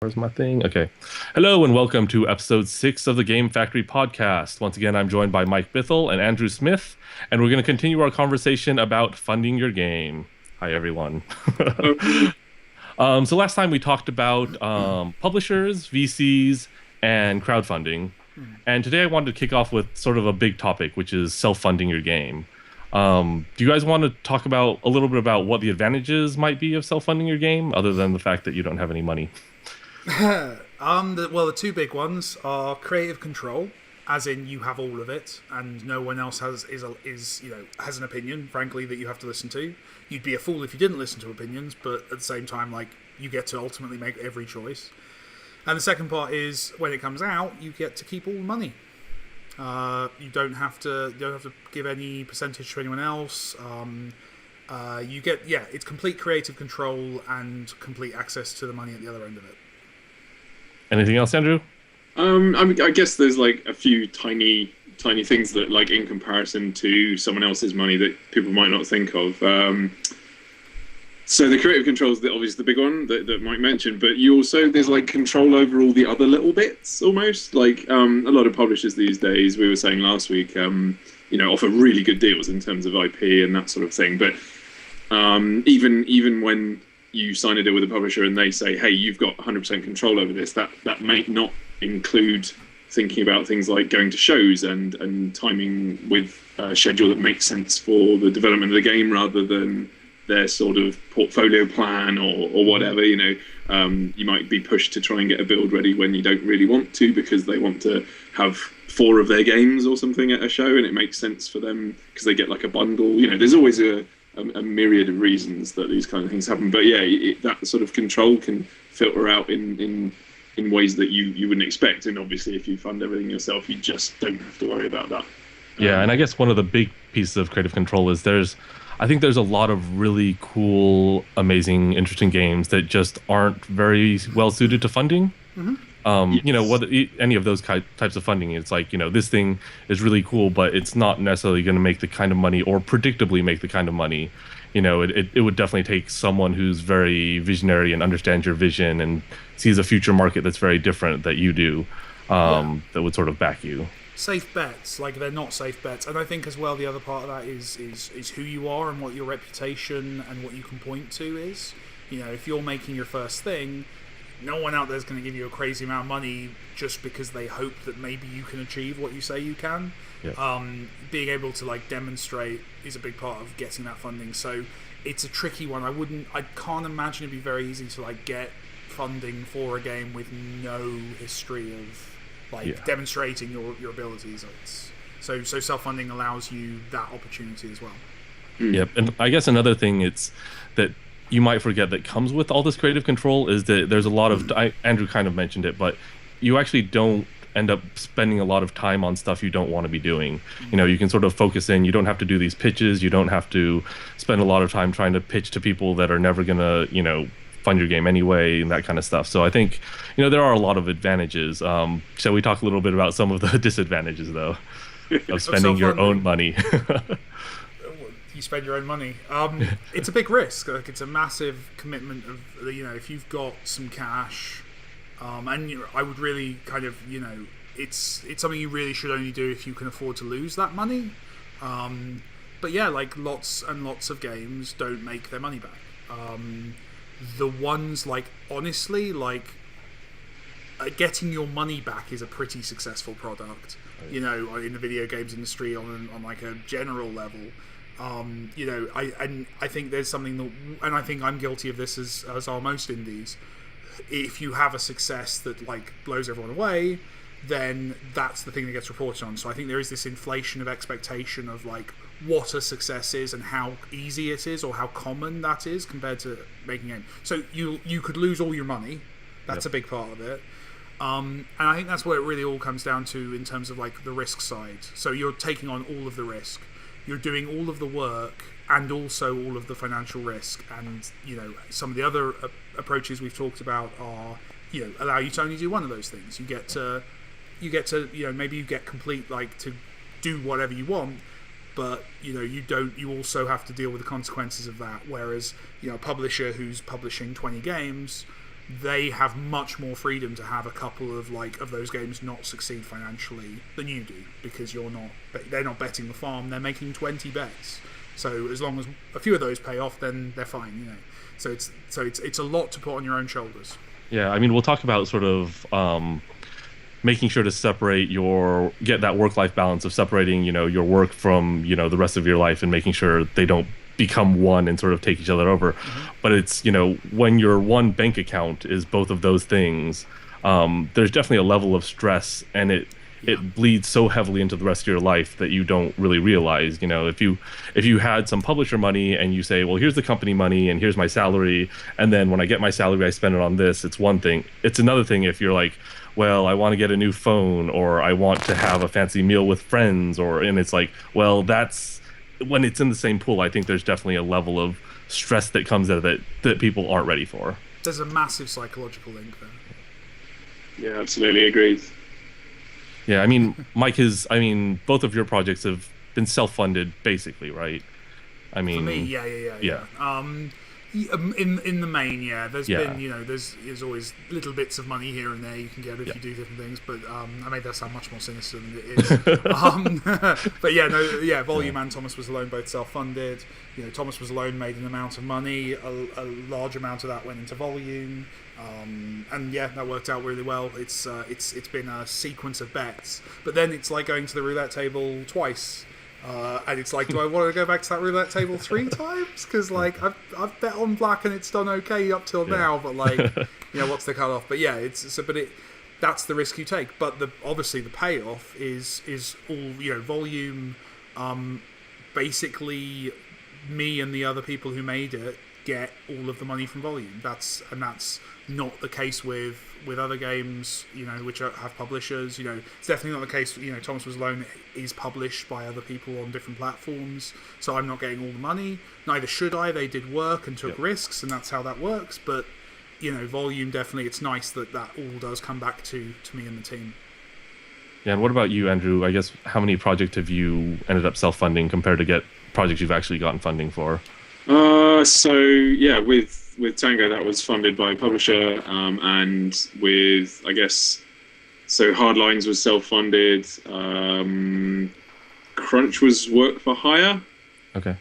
Where's my thing? Okay. Hello and welcome to episode 6 of the Game Factory podcast. Once again, I'm joined by Mike Bithell and Andrew Smith, and we're going to continue our conversation about funding your game. Hi, everyone. So last time we talked about publishers, VCs, and crowdfunding. And today I wanted to kick off with sort of a big topic, which is self-funding your game. Do you guys want to talk about a little bit about what the advantages might be of self-funding your game, other than the fact that you don't have any money? The two big ones are creative control, as in you have all of it, and no one else has has an opinion, frankly, that you have to listen to. You'd be a fool if you didn't listen to opinions, but at the same time, you get to ultimately make every choice. And the second part is when it comes out, you get to keep all the money. You don't have to give any percentage to anyone else. It's complete creative control and complete access to the money at the other end of it. Anything else, Andrew? I guess there's a few tiny things that, in comparison to someone else's money, that people might not think of. So the creative control is obviously the big one that Mike mentioned, but there's control over all the other little bits almost. A lot of publishers these days, we were saying last week, offer really good deals in terms of IP and that sort of thing. But even when you sign a deal with a publisher and they say, hey, you've got 100% control over this, that may not include thinking about things like going to shows and timing with a schedule that makes sense for the development of the game rather than their sort of portfolio plan or whatever. You might be pushed to try and get a build ready when you don't really want to because they want to have 4 of their games or something at a show, and it makes sense for them because they get a bundle. There's always a myriad of reasons that these kind of things happen, but that sort of control can filter out in ways that you wouldn't expect. And obviously, if you fund everything yourself, you just don't have to worry about that. Yeah, and I guess one of the big pieces of creative control is I think there's a lot of really cool, amazing, interesting games that just aren't very well suited to funding. Mm-hmm. Any of those types of funding, it's this thing is really cool, but it's not necessarily going to make the kind of money or predictably make the kind of money. It would definitely take someone who's very visionary and understands your vision and sees a future market that's very different that you do, that would sort of back you. Safe bets, they're not safe bets. And I think as well the other part of that is who you are and what your reputation and what you can point to is. If you're making your first thing, no one out there is going to give you a crazy amount of money just because they hope that maybe you can achieve what you say you can. Yeah. Being able to demonstrate is a big part of getting that funding. So it's a tricky one. I can't imagine it'd be very easy to get funding for a game with no history of demonstrating your abilities. So self-funding allows you that opportunity as well. Yep. And I guess another thing it's that you might forget that comes with all this creative control is that there's a lot of Andrew kind of mentioned it, but you actually don't end up spending a lot of time on stuff you don't want to be doing. You can sort of focus in. You don't have to do these pitches. You don't have to spend a lot of time trying to pitch to people that are never gonna fund your game anyway and that kind of stuff. So I think there are a lot of advantages. Shall we talk a little bit about some of the disadvantages though of spending your own money? You spend your own money. It's a big risk. It's a massive commitment of if you've got some cash, and I would really kind of it's something you really should only do if you can afford to lose that money. But lots and lots of games don't make their money back. The ones honestly getting your money back is a pretty successful product. In the video games industry on a general level. I think there's something that, and I think I'm guilty of this as are most indies. If you have a success that blows everyone away, then that's the thing that gets reported on. So I think there is this inflation of expectation of what a success is and how easy it is or how common that is compared to making a game. So you could lose all your money. That's a big part of it. And I think that's what it really all comes down to in terms of the risk side. So you're taking on all of the risk. You're doing all of the work and also all of the financial risk. And, some of the other approaches we've talked about are, allow you to only do one of those things. You get to, maybe you get complete, to do whatever you want, but you also have to deal with the consequences of that. Whereas a publisher who's publishing 20 games they have much more freedom to have a couple of of those games not succeed financially than you do, because they're not betting the farm, they're making 20 bets. So as long as a few of those pay off, then they're fine, So it's a lot to put on your own shoulders. Yeah, I mean, we'll talk about sort of making sure to get that work-life balance of separating, your work from, the rest of your life, and making sure they don't become one and sort of take each other over. Mm-hmm. But it's, when your one bank account is both of those things, there's definitely a level of stress, and it bleeds so heavily into the rest of your life that you don't really realize. If you had some publisher money and you say, well, here's the company money and here's my salary, and then when I get my salary I spend it on this, it's one thing. It's another thing if you're like, well, I want to get a new phone, or I want to have a fancy meal with friends, and it's like, well, that's when it's in the same pool. I think there's definitely a level of stress that comes out of it that people aren't ready for. There's a massive psychological link there. Yeah, absolutely agreed. Yeah, I mean, both of your projects have been self-funded, basically, right? I mean, for me, yeah. In the main, yeah. There's been, there's always little bits of money here and there you can get if you do different things. But I made that sound much more sinister than it is. But Volume and Thomas Was Alone both self-funded. Thomas Was Alone made an amount of money. A large amount of that went into Volume. And that worked out really well. It's been a sequence of bets, but then it's like going to the roulette table twice, and it's like, do I want to go back to that roulette table 3 times? Because I've bet on black and it's done okay up till now, but what's the cut off? But that's the risk you take. But obviously the payoff is all Volume. Basically, me and the other people who made it get all of the money from Volume. That's not the case with other games, which have publishers. It's definitely not the case. Thomas Was Alone is published by other people on different platforms, so I'm not getting all the money. Neither should I. They did work and took risks, and that's how that works. But Volume, definitely, it's nice that all does come back to me and the team. Yeah, and what about you, Andrew? I guess how many projects have you ended up self-funding compared to get projects you've actually gotten funding for? With Tango, that was funded by a publisher, and with, Hardlines was self-funded. Crunch was work for hire. Okay.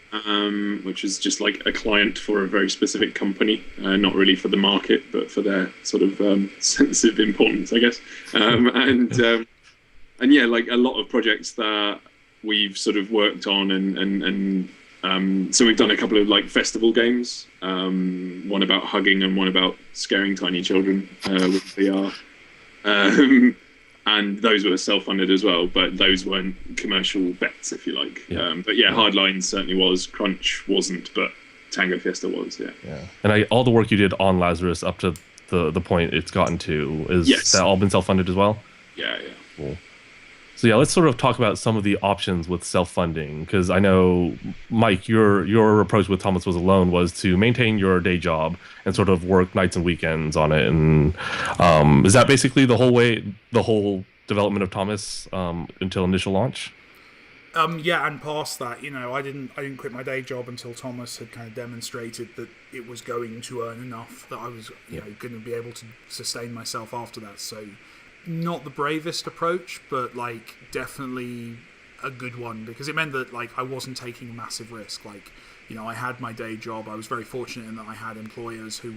Which is just like a client for a very specific company, not really for the market, but for their sort of sense of importance, I guess. And a lot of projects that we've sort of worked on and so we've done a couple of festival games, one about hugging and one about scaring tiny children with VR, and those were self-funded as well, but those weren't commercial bets, if you like. Hardlines certainly was. Crunch wasn't, but Tango Fiesta was. Yeah. And all the work you did on Lazarus up to the point it's gotten to, is that all been self-funded as well? Yeah. Cool. So let's sort of talk about some of the options with self-funding, because I know, Mike, your approach with Thomas Was Alone was to maintain your day job and sort of work nights and weekends on it. And is that basically the whole development of Thomas until initial launch? And past that, I didn't quit my day job until Thomas had kind of demonstrated that it was going to earn enough that I was going to be able to sustain myself after that. So, not the bravest approach, but definitely a good one, because it meant that I wasn't taking a massive risk. I had my day job. I was very fortunate in that I had employers who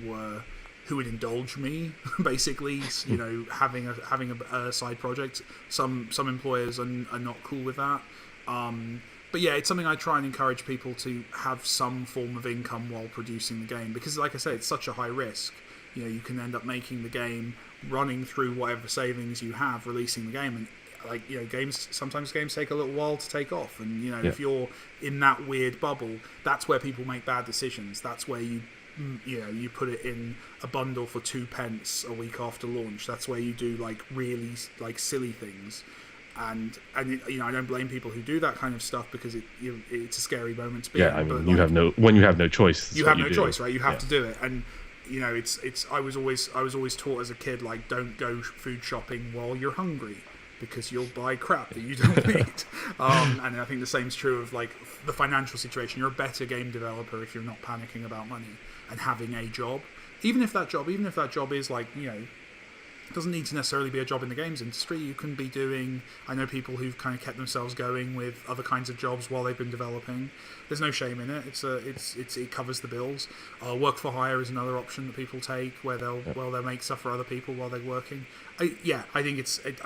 would indulge me, basically. Having a side project. Some employers are not cool with that. But it's something I try and encourage people to have some form of income while producing the game, because like I say, it's such a high risk. You can end up making the game, running through whatever savings you have, releasing the game, and sometimes games take a little while to take off, and if you're in that weird bubble, that's where people make bad decisions. That's where you put it in a bundle for 2 pence a week after launch. That's where you do really silly things. And I don't blame people who do that kind of stuff, because it's a scary moment to be in. I mean, when you have no choice. You have no choice, right? You have to do it. And it's I was always taught as a kid, don't go food shopping while you're hungry, because you'll buy crap that you don't need. And I think the same's true of the financial situation. You're a better game developer if you're not panicking about money and having a job. even if that job is like, you know, it doesn't need to necessarily be a job in the games industry. You can be doing, I know people who've kind of kept themselves going with other kinds of jobs while they've been developing. There's no shame in it. It covers the bills. Work for hire is another option that people take, where they'll make stuff for other people while they're working. I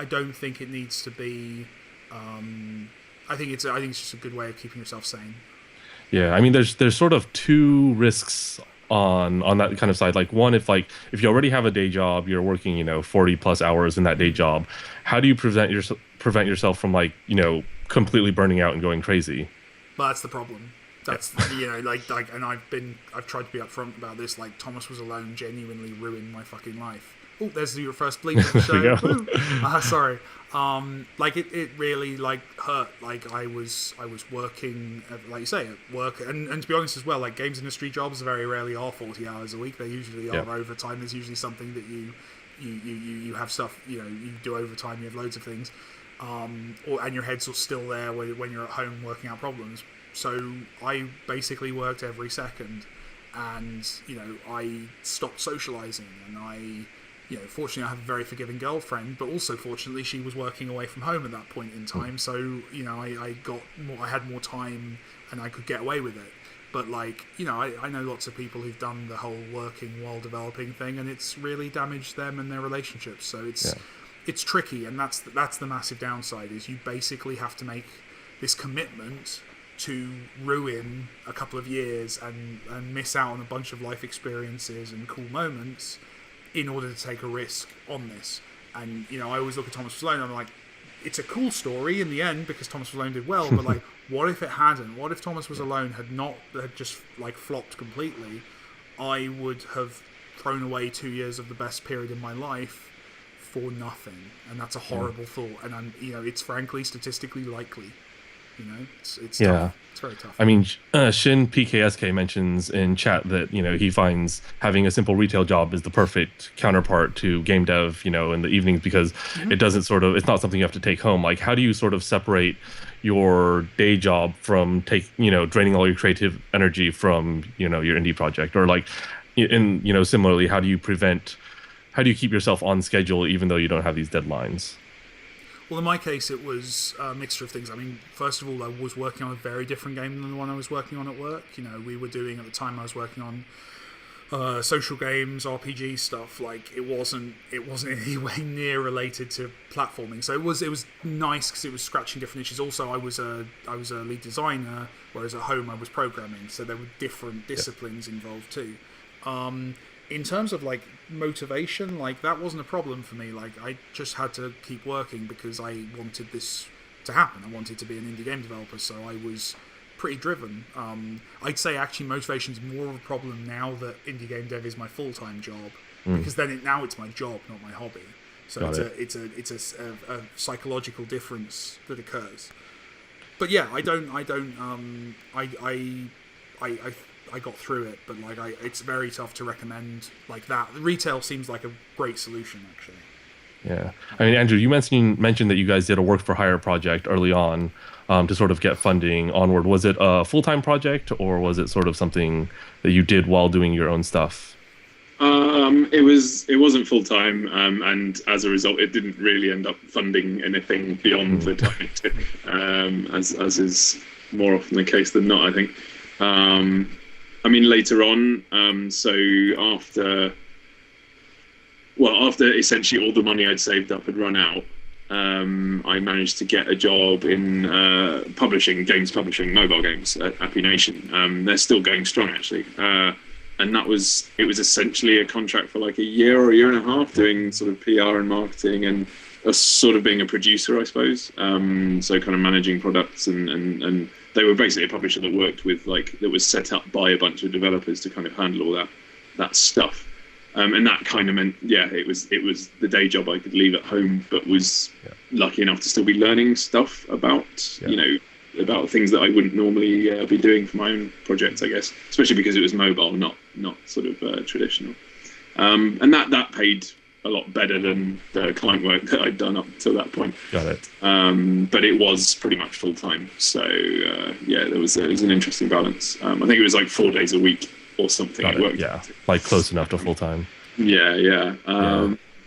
don't think it needs to be. I think it's just a good way of keeping yourself sane. Yeah, I mean, there's sort of two risks on that kind of side. Like, one, if you already have a day job, you're working, you know, 40 plus hours in that day job, how do you prevent yourself from, like, you know, completely burning out and going crazy? But that's the problem. That's you know, like, and I've tried to be upfront about this. Like, Thomas Was Alone genuinely ruined my fucking life. Oh, there's your first bleep of the show. Sorry. Like it really like hurt. Like I was working, like you say, at work, and to be honest as well, like games industry jobs very rarely are 40 hours a week. They usually are overtime. There's usually something that you have stuff, you know, you do overtime. You have loads of things, and your head's still there when you're at home working out problems. So I basically worked every second, and you know I stopped socializing, and you know, fortunately, I have a very forgiving girlfriend, but also fortunately, she was working away from home at that point in time. So, you know, I had more time, and I could get away with it. But like, you know, I know lots of people who've done the whole working while developing thing, and it's really damaged them and their relationships. So it's tricky, and that's the massive downside. Is you basically have to make this commitment to ruin a couple of years and miss out on a bunch of life experiences and cool moments in order to take a risk on this. And, you know, I always look at Thomas Was Alone and I'm like, it's a cool story in the end because Thomas Was Alone did well, but like, what if it hadn't? What if Thomas Was Alone had just like flopped completely? I would have thrown away 2 years of the best period in my life for nothing. And that's a horrible thought. And you know, it's frankly statistically likely. You know, it's tough. It's very tough. I mean, Shin PKSK mentions in chat that, you know, he finds having a simple retail job is the perfect counterpart to game dev, you know, in the evenings because it doesn't it's not something you have to take home. Like, how do you sort of separate your day job from draining all your creative energy from, you know, your indie project? Or like, you know, similarly, how do you keep yourself on schedule even though you don't have these deadlines? Well, in my case, it was a mixture of things. I mean, first of all, I was working on a very different game than the one I was working on at work. You know, we were doing, at the time I was working on social games, RPG stuff. Like, it wasn't anywhere near related to platforming. So it was nice because it was scratching different issues. Also, I was a lead designer, whereas at home I was programming. So there were different disciplines involved too. In terms of like motivation, like that wasn't a problem for me. Like I just had to keep working because I wanted this to happen. I wanted to be an indie game developer, so I was pretty driven. I'd say actually motivation's more of a problem now that indie game dev is my full-time job because then now it's my job, not my hobby. So it's a psychological difference that occurs. But yeah, I got through it, but like it's very tough to recommend like that. Retail seems like a great solution, actually. Yeah, I mean, Andrew, you mentioned that you guys did a work for hire project early on to sort of get funding onward. Was it a full-time project, or was it sort of something that you did while doing your own stuff? It wasn't full-time, and as a result, it didn't really end up funding anything beyond the time it took, as is more often the case than not, I think. I mean, later on, so after essentially all the money I'd saved up had run out, I managed to get a job in games publishing mobile games at Happy Nation. They're still going strong, actually. And it was essentially a contract for like a year or a year and a half doing sort of PR and marketing and sort of being a producer, I suppose. So kind of managing products and they were basically a publisher that worked with that was set up by a bunch of developers to kind of handle all that stuff. And that kind of meant, it was the day job I could leave at home, but was lucky enough to still be learning stuff about, about things that I wouldn't normally be doing for my own projects, I guess, especially because it was mobile, not sort of traditional. And that paid a lot better than the client work that I'd done up to that point. Got it. But it was pretty much full time. So it was an interesting balance. I think it was like 4 days a week or something. Got It it. worked. Yeah, like close enough to full time. Yeah.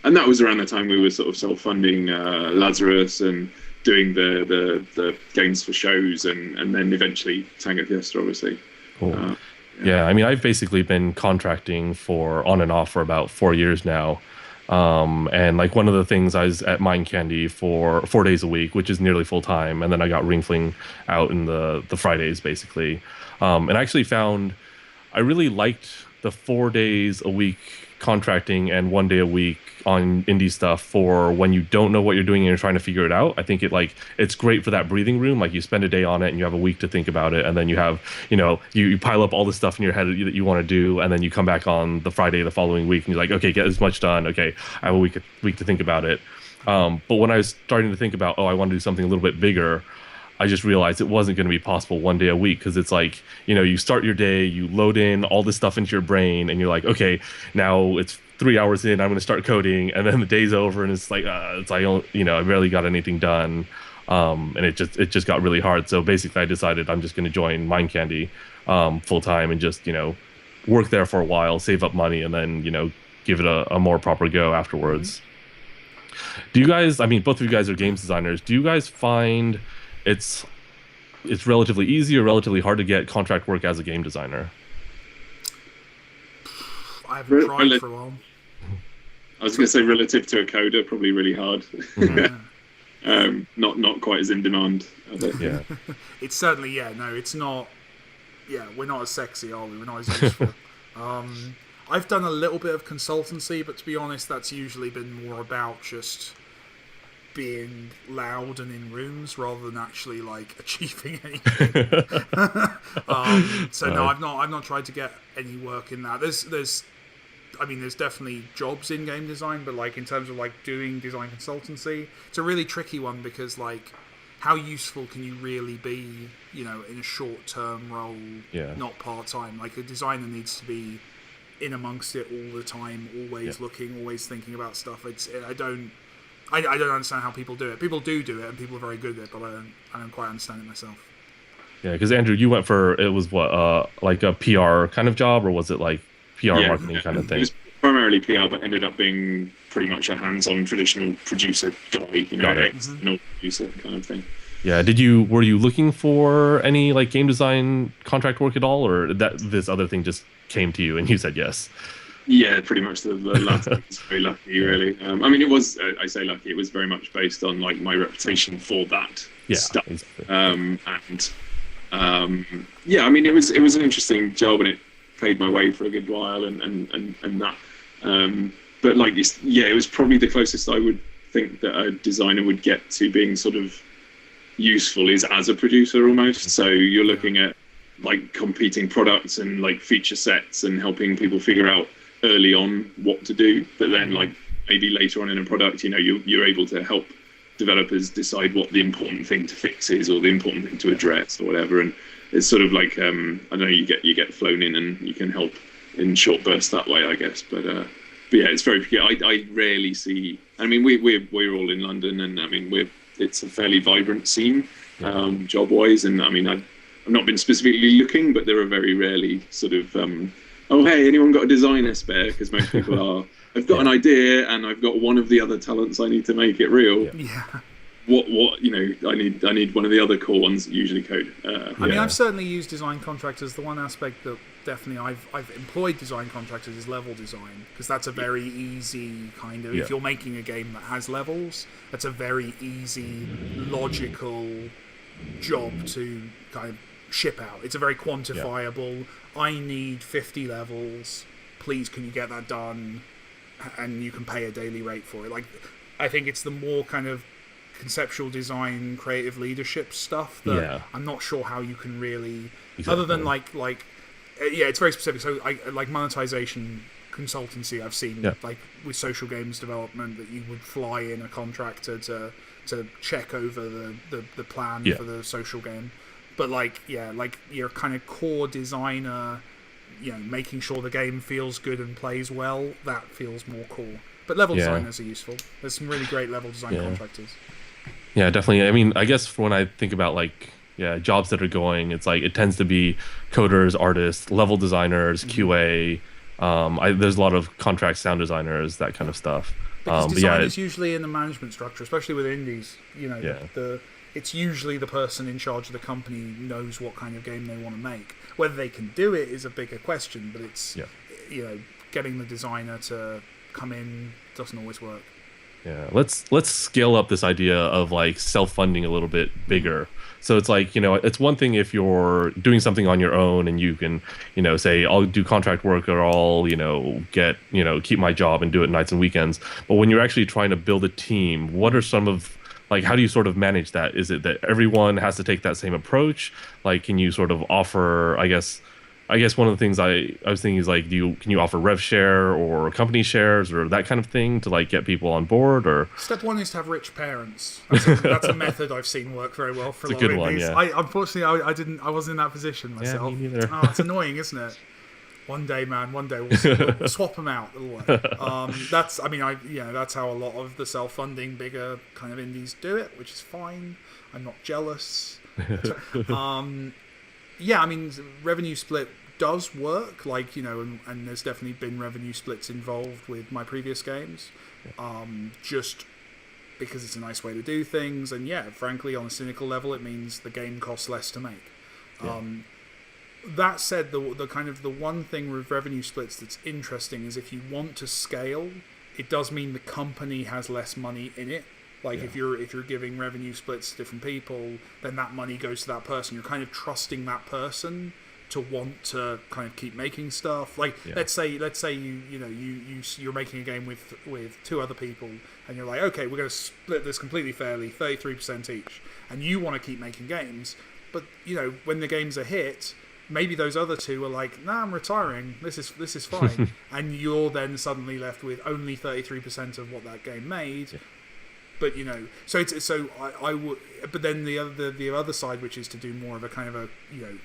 And that was around the time we were sort of self-funding Lazarus and doing the games for shows, and then eventually Tango Fiesta, obviously. Cool. Yeah, I mean, I've basically been contracting for on and off for about 4 years now. And like one of the things, I was at Mind Candy for 4 days a week, which is nearly full time. And then I got Ring Fling out in the Fridays, basically. And I actually found I really liked the 4 days a week contracting and 1 day a week on indie stuff for when you don't know what you're doing and you're trying to figure it out. I think it's great for that breathing room. Like you spend a day on it and you have a week to think about it, and then you have, you pile up all the stuff in your head that you want to do, and then you come back on the Friday the following week and you're like, okay, get as much done. Okay, I have a week to think about it. But when I was starting to think about, I want to do something a little bit bigger, I just realized it wasn't going to be possible 1 day a week, because it's like, you start your day, you load in all this stuff into your brain, and you're like, okay, now it's 3 hours in, I'm going to start coding, and then the day's over, and it's like, I barely got anything done, and it just got really hard. So basically, I decided I'm just going to join Mind Candy full time and just work there for a while, save up money, and then give it a more proper go afterwards. Do you guys? I mean, both of you guys are games designers. Do you guys find it's relatively easy or relatively hard to get contract work as a game designer? I haven't tried for a while. I was going to say relative to a coder, probably really hard. Not quite as in demand. Yeah. It's certainly, it's not. Yeah, we're not as sexy, are we? We're not as useful. I've done a little bit of consultancy, but to be honest, that's usually been more about just being loud and in rooms rather than actually like achieving anything. No, I've not tried to get any work in that. There's definitely jobs in game design, but like in terms of like doing design consultancy, it's a really tricky one, because like how useful can you really be, in a short-term role, not part-time? Like a designer needs to be in amongst it all the time, always looking, always thinking about stuff. I don't understand how people do it. People do it, and people are very good at it, but I don't quite understand it myself. Yeah, because Andrew, you went for, it was what, like a PR kind of job, or was it like PR marketing kind of thing? It was primarily PR, but ended up being pretty much a hands-on traditional producer guy, external producer kind of thing. Yeah, were you looking for any like game design contract work at all, or that this other thing just came to you and you said yes? Yeah, pretty much the latter. It's very lucky, really. It was, I say lucky, it was very much based on like my reputation for that stuff. Exactly. It was an interesting job, and it paid my way for a good while, and that. But like, it was probably the closest I would think that a designer would get to being sort of useful is as a producer almost. So you're looking at like competing products and like feature sets and helping people figure out early on what to do, but then like maybe later on in a product, you're able to help developers decide what the important thing to fix is, or the important thing to address, or whatever. And it's sort of like I don't know, you get flown in and you can help in short bursts that way, I guess. But yeah, it's very. I rarely see. We're all in London, and it's a fairly vibrant scene, job wise. And I've not been specifically looking, but there are very rarely sort of. Oh, hey, anyone got a designer spare? Because most people are. I've got an idea, and I've got one of the other talents I need to make it real. Yeah. What I need one of the other core ones that usually code. I've certainly used design contractors. The one aspect that definitely I've employed design contractors is level design, because that's a very easy kind of, if you're making a game that has levels, that's a very easy, logical job to kind of ship out. It's a very quantifiable, I need 50 levels, please can you get that done, and you can pay a daily rate for it. Like, I think it's the more kind of conceptual design, creative leadership stuff that I'm not sure how you can really, other than like it's very specific. So I like monetization consultancy, I've seen like with social games development, that you would fly in a contractor to check over the plan for the social game. But like your kind of core designer, making sure the game feels good and plays well, that feels more cool. But level designers are useful. There's some really great level design contractors. Yeah, definitely. I guess when I think about like yeah, jobs that are going. It's like it tends to be coders, artists, level designers, QA. There's a lot of contract sound designers, that kind of stuff. Because But design yeah, is usually in the management structure, especially with indies. You know, Yeah. it's usually the person in charge of the company knows what kind of game they want to make. Whether they can do it is a bigger question, but it's Yeah. you know, getting the designer to come in doesn't always work. Yeah, let's scale up this idea of like self-funding a little bit bigger. So it's like, it's one thing if you're doing something on your own and you can, say I'll do contract work or I'll, keep my job and do it nights and weekends. But when you're actually trying to build a team, what are some of like how do you sort of manage that? Is it that everyone has to take that same approach? Like, can you sort of offer, I guess one of the things I was thinking is like, can you offer rev share or company shares or that kind of thing to like get people on board? Or Step one is to have rich parents. That's a method I've seen work very well for a lot good of one, indies. yeah. Unfortunately, I wasn't in that position myself. me neither. Oh, it's annoying, isn't it? One day, man. One day we'll swap them out. It'll work. That's how a lot of the self-funding bigger kind of indies do it, which is fine. I'm not jealous. Yeah, I mean, revenue split does work, and there's definitely been revenue splits involved with my previous games, just because it's a nice way to do things, and yeah, frankly, on a cynical level, it means the game costs less to make. Yeah. That said, the one thing with revenue splits that's interesting is if you want to scale, it does mean the company has less money in it. Like if you're giving revenue splits to different people, then that money goes to that person. You're kind of trusting that person to want to kind of keep making stuff. Like let's say you're making a game with two other people, and you're like, okay, we're going to split this completely fairly, 33% each, and you want to keep making games, but when the games are hit, maybe those other two are like, nah, I'm retiring. This is fine, and you're then suddenly left with only 33% of what that game made. Yeah. But I would. But then the other side, which is to do more of a kind of a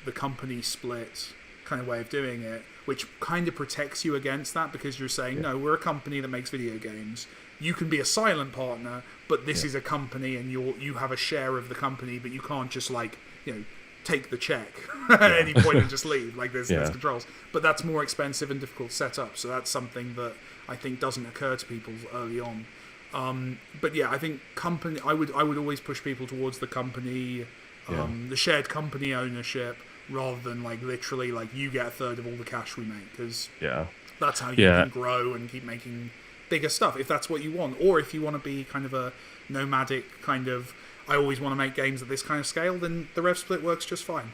the company split kind of way of doing it, which kind of protects you against that, because you're saying no, we're a company that makes video games. You can be a silent partner, but this is a company, and you have a share of the company, but you can't just take the check at any point and just leave. Like there's controls, but that's more expensive and difficult to set up. So that's something that I think doesn't occur to people early on. But yeah, I think company. I would always push people towards the company, the shared company ownership, rather than literally you get a third of all the cash we make, because that's how you can grow and keep making bigger stuff if that's what you want, or if you want to be kind of a nomadic kind of. I always want to make games at this kind of scale, then the rev split works just fine.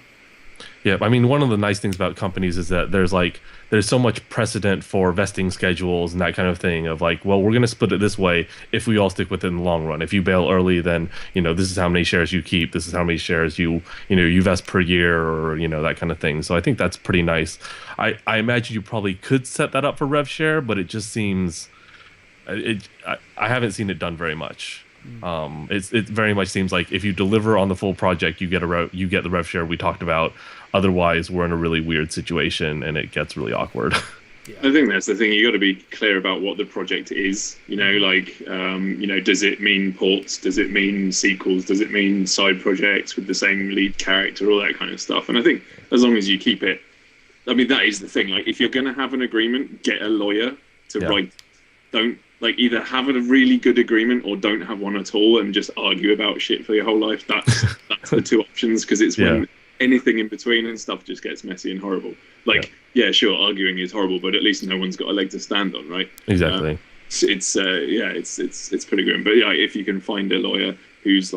Yeah, I mean, one of the nice things about companies is that there's so much precedent for vesting schedules and that kind of thing of like, well, we're going to split it this way if we all stick with it in the long run. If you bail early, then, this is how many shares you keep. This is how many shares you vest per year, or, that kind of thing. So I think that's pretty nice. I imagine you probably could set that up for rev share, but it just seems, I haven't seen it done very much. It very much seems like if you deliver on the full project, you get the rev share we talked about. Otherwise, we're in a really weird situation, and it gets really awkward. I think that's the thing. You got to be clear about what the project is. Does it mean ports? Does it mean sequels? Does it mean side projects with the same lead character? All that kind of stuff. And I think as long as you keep it, I mean, that is the thing. Like, if you're going to have an agreement, get a lawyer to write. Don't. Either have a really good agreement or don't have one at all and just argue about shit for your whole life. That's the two options, because it's when anything in between and stuff just gets messy and horrible. Sure, arguing is horrible, but at least no one's got a leg to stand on, right? Exactly. It's pretty grim. But yeah, if you can find a lawyer who's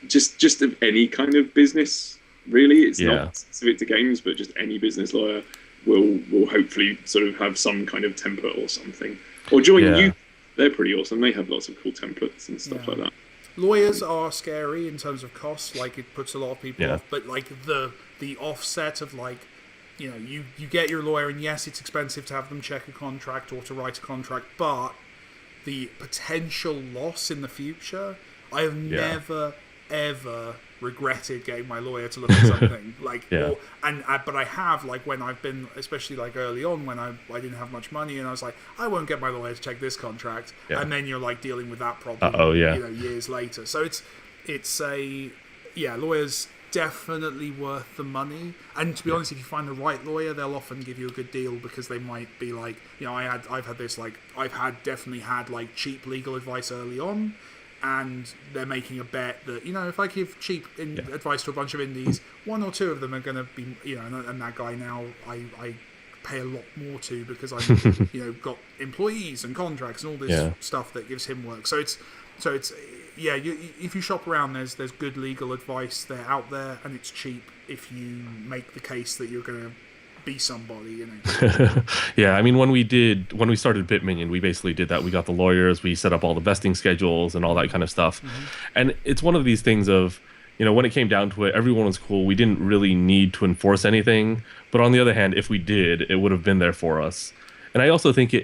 just of any kind of business, really, it's not specific to games, but just any business lawyer will hopefully sort of have some kind of template or something. Or join you. They're pretty awesome. They have lots of cool templates and stuff like that. Lawyers are scary in terms of costs. It puts a lot of people off. But the offset of you get your lawyer, and yes, it's expensive to have them check a contract or to write a contract, but the potential loss in the future, I have never ever regretted getting my lawyer to look at something but I have when I've been, especially early on when I didn't have much money, and I was like, I won't get my lawyer to check this contract, and then you're dealing with that problem years later. So it's lawyers definitely worth the money. And to be honest, if you find the right lawyer, they'll often give you a good deal, because they might be like, I've definitely had like cheap legal advice early on, and they're making a bet that, if I give cheap advice to a bunch of indies, one or two of them are going to be, and that guy now I pay a lot more to, because I'm got employees and contracts and all this stuff that gives him work. So it's if you shop around, there's good legal advice there out there, and it's cheap if you make the case that you're going to be somebody. Yeah, I mean, when we started BitMinion, we basically did that. We got the lawyers, we set up all the vesting schedules and all that kind of stuff. And it's one of these things of, when it came down to it, everyone was cool. We didn't really need to enforce anything. But on the other hand, if we did, it would have been there for us. And I also think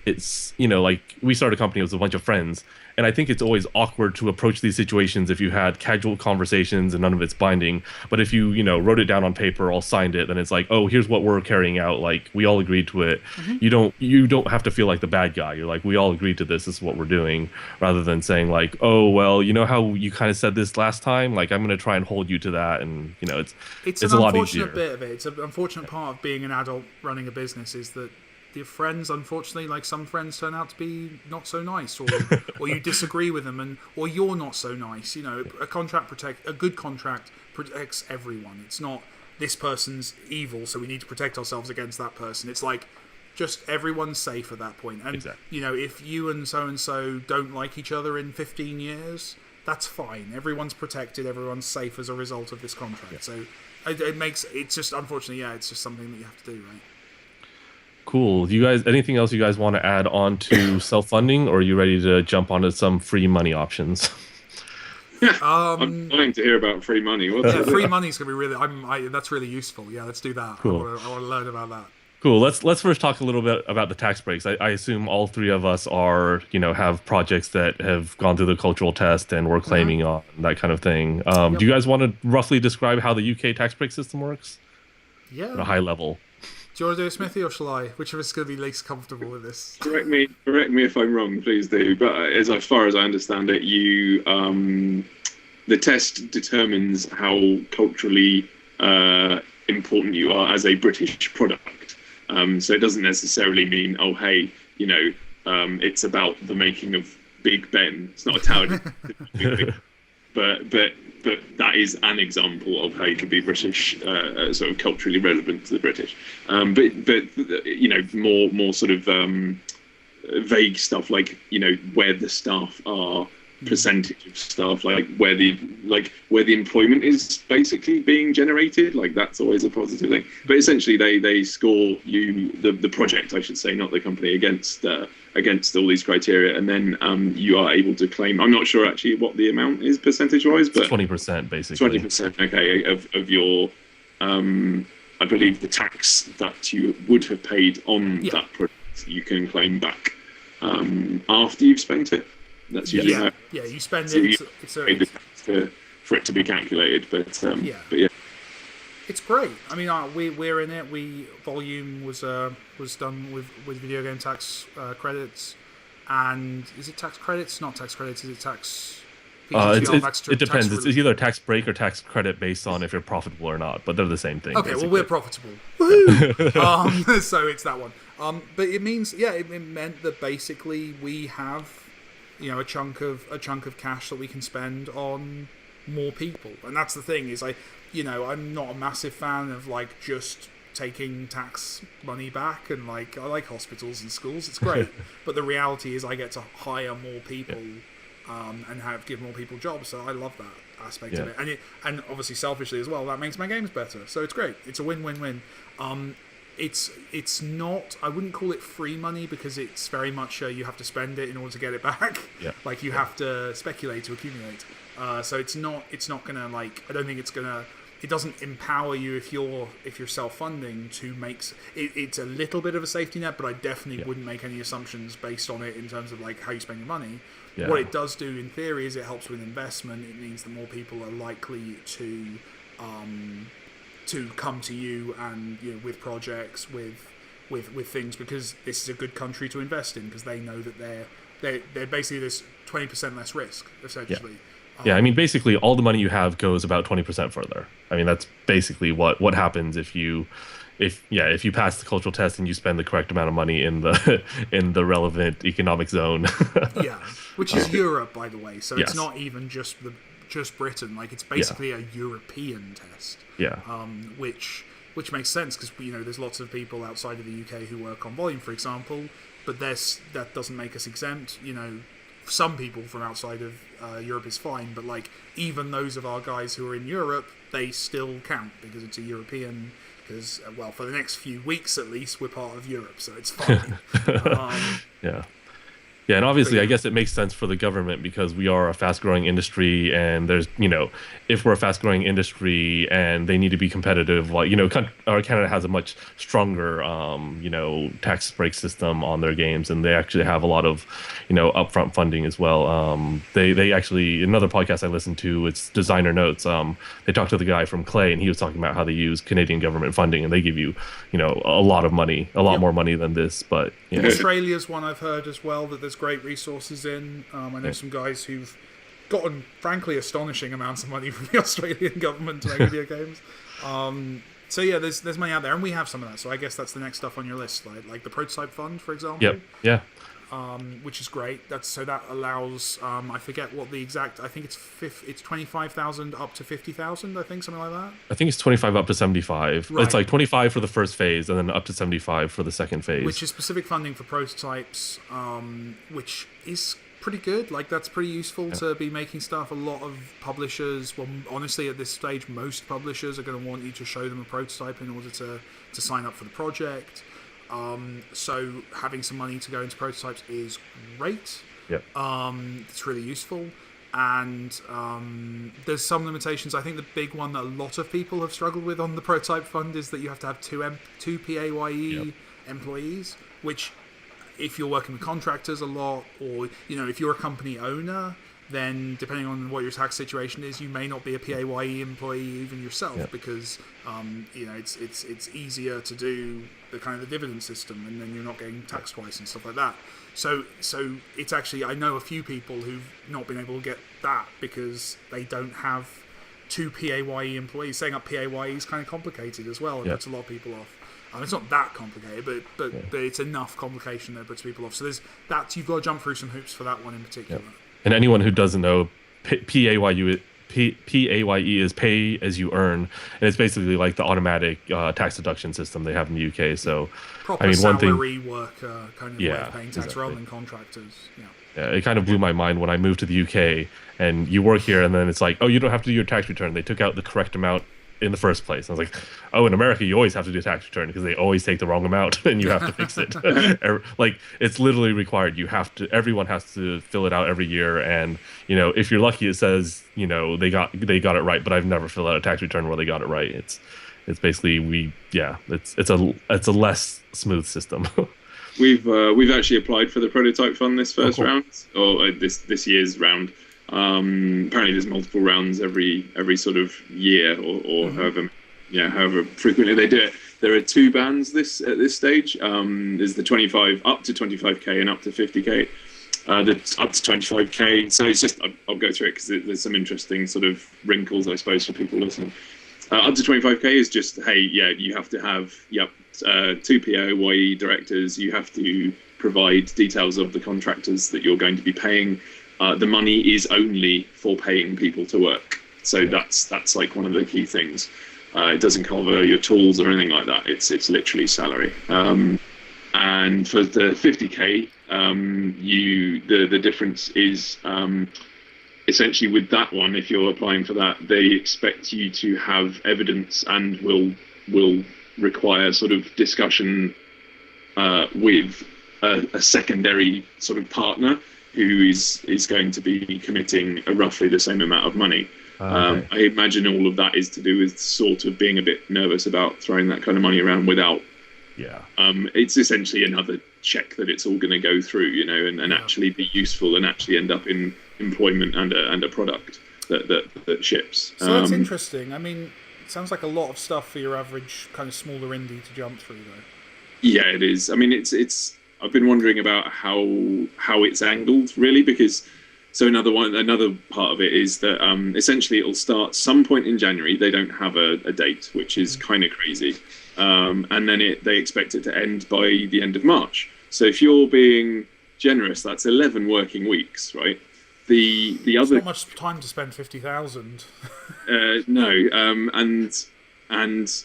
it's, like, we started a company with a bunch of friends. And I think it's always awkward to approach these situations if you had casual conversations and none of it's binding. But if you, wrote it down on paper, all signed it, then it's like, oh, here's what we're carrying out. Like, we all agreed to it. You don't have to feel like the bad guy. You're like, we all agreed to this. This is what we're doing. Rather than saying like, oh, well, how you kind of said this last time? Like, I'm going to try and hold you to that. And, it's a lot easier. It's an unfortunate bit of it. It's an unfortunate part of being an adult running a business is that your friends, unfortunately, like some friends turn out to be not so nice, or you disagree with them, or you're not so nice. A good contract protects everyone. It's not this person's evil, so we need to protect ourselves against that person. It's like just everyone's safe at that point. And exactly. If you and so don't like each other in 15 years, that's fine. Everyone's protected. Everyone's safe as a result of this contract. Yeah. So it's just unfortunately, it's just something that you have to do, right? Cool. Do you guys, anything else you guys want to add on to self-funding, or are you ready to jump onto some free money options? I'm wanting to hear about free money. Free money is going to be really, that's really useful. Yeah, let's do that. Cool. I want to learn about that. Cool. Let's first talk a little bit about the tax breaks. I assume all three of us are, have projects that have gone through the cultural test and we're claiming on that kind of thing. Do you guys want to roughly describe how the UK tax break system works? Yeah. At a high level. Do you want to do it, Smithy, or shall I? Which of us is going to be least comfortable with this? Correct me if I'm wrong, please do. But as far as I understand it, the test determines how culturally important you are as a British product. So it doesn't necessarily mean, oh, hey, it's about the making of Big Ben. It's not a tower. But that is an example of how you can be British, sort of culturally relevant to the British. But more sort of vague stuff like where the staff are, percentage of staff, like where the employment is basically being generated. Like that's always a positive thing. But essentially, they score you the project, I should say, not the company, against all these criteria, and then you are able to claim. I'm not sure actually what the amount is percentage-wise, but 20% basically. 20%, okay, of your, I believe the tax that you would have paid on that product, you can claim back after you've spent it. That's usually how. Yeah, you spend so it. For it to be calculated, but yeah. It's great. I mean, we're in it. Volume was done with video game tax credits, and is it tax credits? Not tax credits. Is it tax? It depends. It's either tax break or tax credit based on if you're profitable or not, but they're the same thing. Okay, well we're profitable. Woohoo! So it's that one. But it means it meant that basically we have a chunk of cash that we can spend on more people, and that's the thing is I'm not a massive fan of like just taking tax money back, and like I like hospitals and schools, it's great, but the reality is I get to hire more people and give more people jobs, so I love that aspect of it, and obviously selfishly as well, that makes my games better, so it's great. It's a win-win-win. It's not, I wouldn't call it free money, because it's very much you have to spend it in order to get it back. Like you have to speculate to accumulate. So it's not gonna like, I don't think it's gonna, it doesn't empower you if you're self-funding to make it's a little bit of a safety net, but I definitely wouldn't make any assumptions based on it in terms of like how you spend your money. What it does do in theory is it helps with investment. It means that more people are likely to come to you and with projects, with things, because this is a good country to invest in, because they know that they're basically, there's 20% less risk essentially. Yeah, I mean, basically, all the money you have goes about 20% further. I mean, that's basically what happens if you pass the cultural test and you spend the correct amount of money in the in the relevant economic zone. Yeah, which is Europe, by the way. So it's Yes. not even just Britain. Like, it's basically a European test. Yeah, Which makes sense because there's lots of people outside of the UK who work on volume, for example, but that doesn't make us exempt. Some people from outside of Europe is fine, but like even those of our guys who are in Europe, they still count because it's a European. Because well, for the next few weeks at least, we're part of Europe, so it's fine. yeah. Yeah, and obviously, But I yeah. guess it makes sense for the government because we are a fast-growing industry, and there's, if we're a fast-growing industry and they need to be competitive, like, Canada has a much stronger, tax break system on their games, and they actually have a lot of, upfront funding as well. They actually, another podcast I listened to, it's Designer Notes. They talked to the guy from Clay, and he was talking about how they use Canadian government funding, and they give you, a lot of money, a lot Yep. more money than this, but yeah. Australia's one I've heard as well that there's great resources in. I know some guys who've gotten, frankly, astonishing amounts of money from the Australian government to make video games. So yeah, there's money out there, and we have some of that. So I guess that's the next stuff on your list, like the prototype fund, for example. Yep, yeah. Which is great. That allows I forget what the exact. I think it's 25,000 up to 50,000. I think something like that. I think it's 25 up to 75. Right. It's like 25 for the first phase and then up to 75 for the second phase. Which is specific funding for prototypes, which is pretty good. Like, that's pretty useful to be making stuff. A lot of publishers, well, honestly, at this stage, most publishers are going to want you to show them a prototype in order to sign up for the project. So having some money to go into prototypes is great. Yep. It's really useful. And there's some limitations. I think the big one that a lot of people have struggled with on the prototype fund is that you have to have two PAYE employees, which if you're working with contractors a lot, or if you're a company owner, then depending on what your tax situation is, you may not be a PAYE employee even yourself, because it's easier to do the kind of the dividend system, and then you're not getting taxed twice and stuff like that. So it's actually, I know a few people who've not been able to get that because they don't have two PAYE employees. Setting up PAYE is kind of complicated as well, and puts a lot of people off. It's not that complicated, but it's enough complication that puts people off. So there's that, you've got to jump through some hoops for that one in particular. Yep. And anyone who doesn't know, PAYE is pay as you earn, and it's basically like the automatic tax deduction system they have in the UK. So, Proper I mean, one salary thing, worker kind of way of paying tax exactly. rather than contractors. Yeah. Yeah, it kind of blew my mind when I moved to the UK, and you work here, and then it's like, oh, you don't have to do your tax return. They took out the correct amount in the first place. I was like, oh, in America, you always have to do a tax return because they always take the wrong amount, and you have to fix it. Like, it's literally required. Everyone has to fill it out every year, and if you're lucky, it says they got it right. But I've never filled out a tax return where they got it right. It's basically it's a less smooth system. We've actually applied for the prototype fund this first round, or this year's round. Apparently there's multiple rounds every sort of year or however frequently they do it. There are two bands at this stage. There's the 25 up to 25k and up to 50k. The up to 25k. So it's just I'll go through it because there's some interesting sort of wrinkles, I suppose, for people listening. Up to 25k is just, hey, you have to have two PAYE directors. You have to provide details of the contractors that you're going to be paying. The money is only for paying people to work. So that's like one of the key things. It doesn't cover your tools or anything like that. It's literally salary. And for the 50k, the difference is essentially with that one, if you're applying for that, they expect you to have evidence and will require sort of discussion with a secondary sort of partner who is going to be committing roughly the same amount of money. Okay. I imagine all of that is to do with sort of being a bit nervous about throwing that kind of money around without. Yeah. It's essentially another check that it's all going to go through, and actually be useful and actually end up in employment and a product that ships. So that's interesting. I mean, it sounds like a lot of stuff for your average kind of smaller indie to jump through, though. Yeah, it is. I mean, it's. I've been wondering about how it's angled, really, because So another part of it is that essentially it'll start some point in January. They don't have a date, which is kind of crazy, and then they expect it to end by the end of March. So if you're being generous, that's 11 working weeks, right? The It's other not much time to spend 50,000. no, and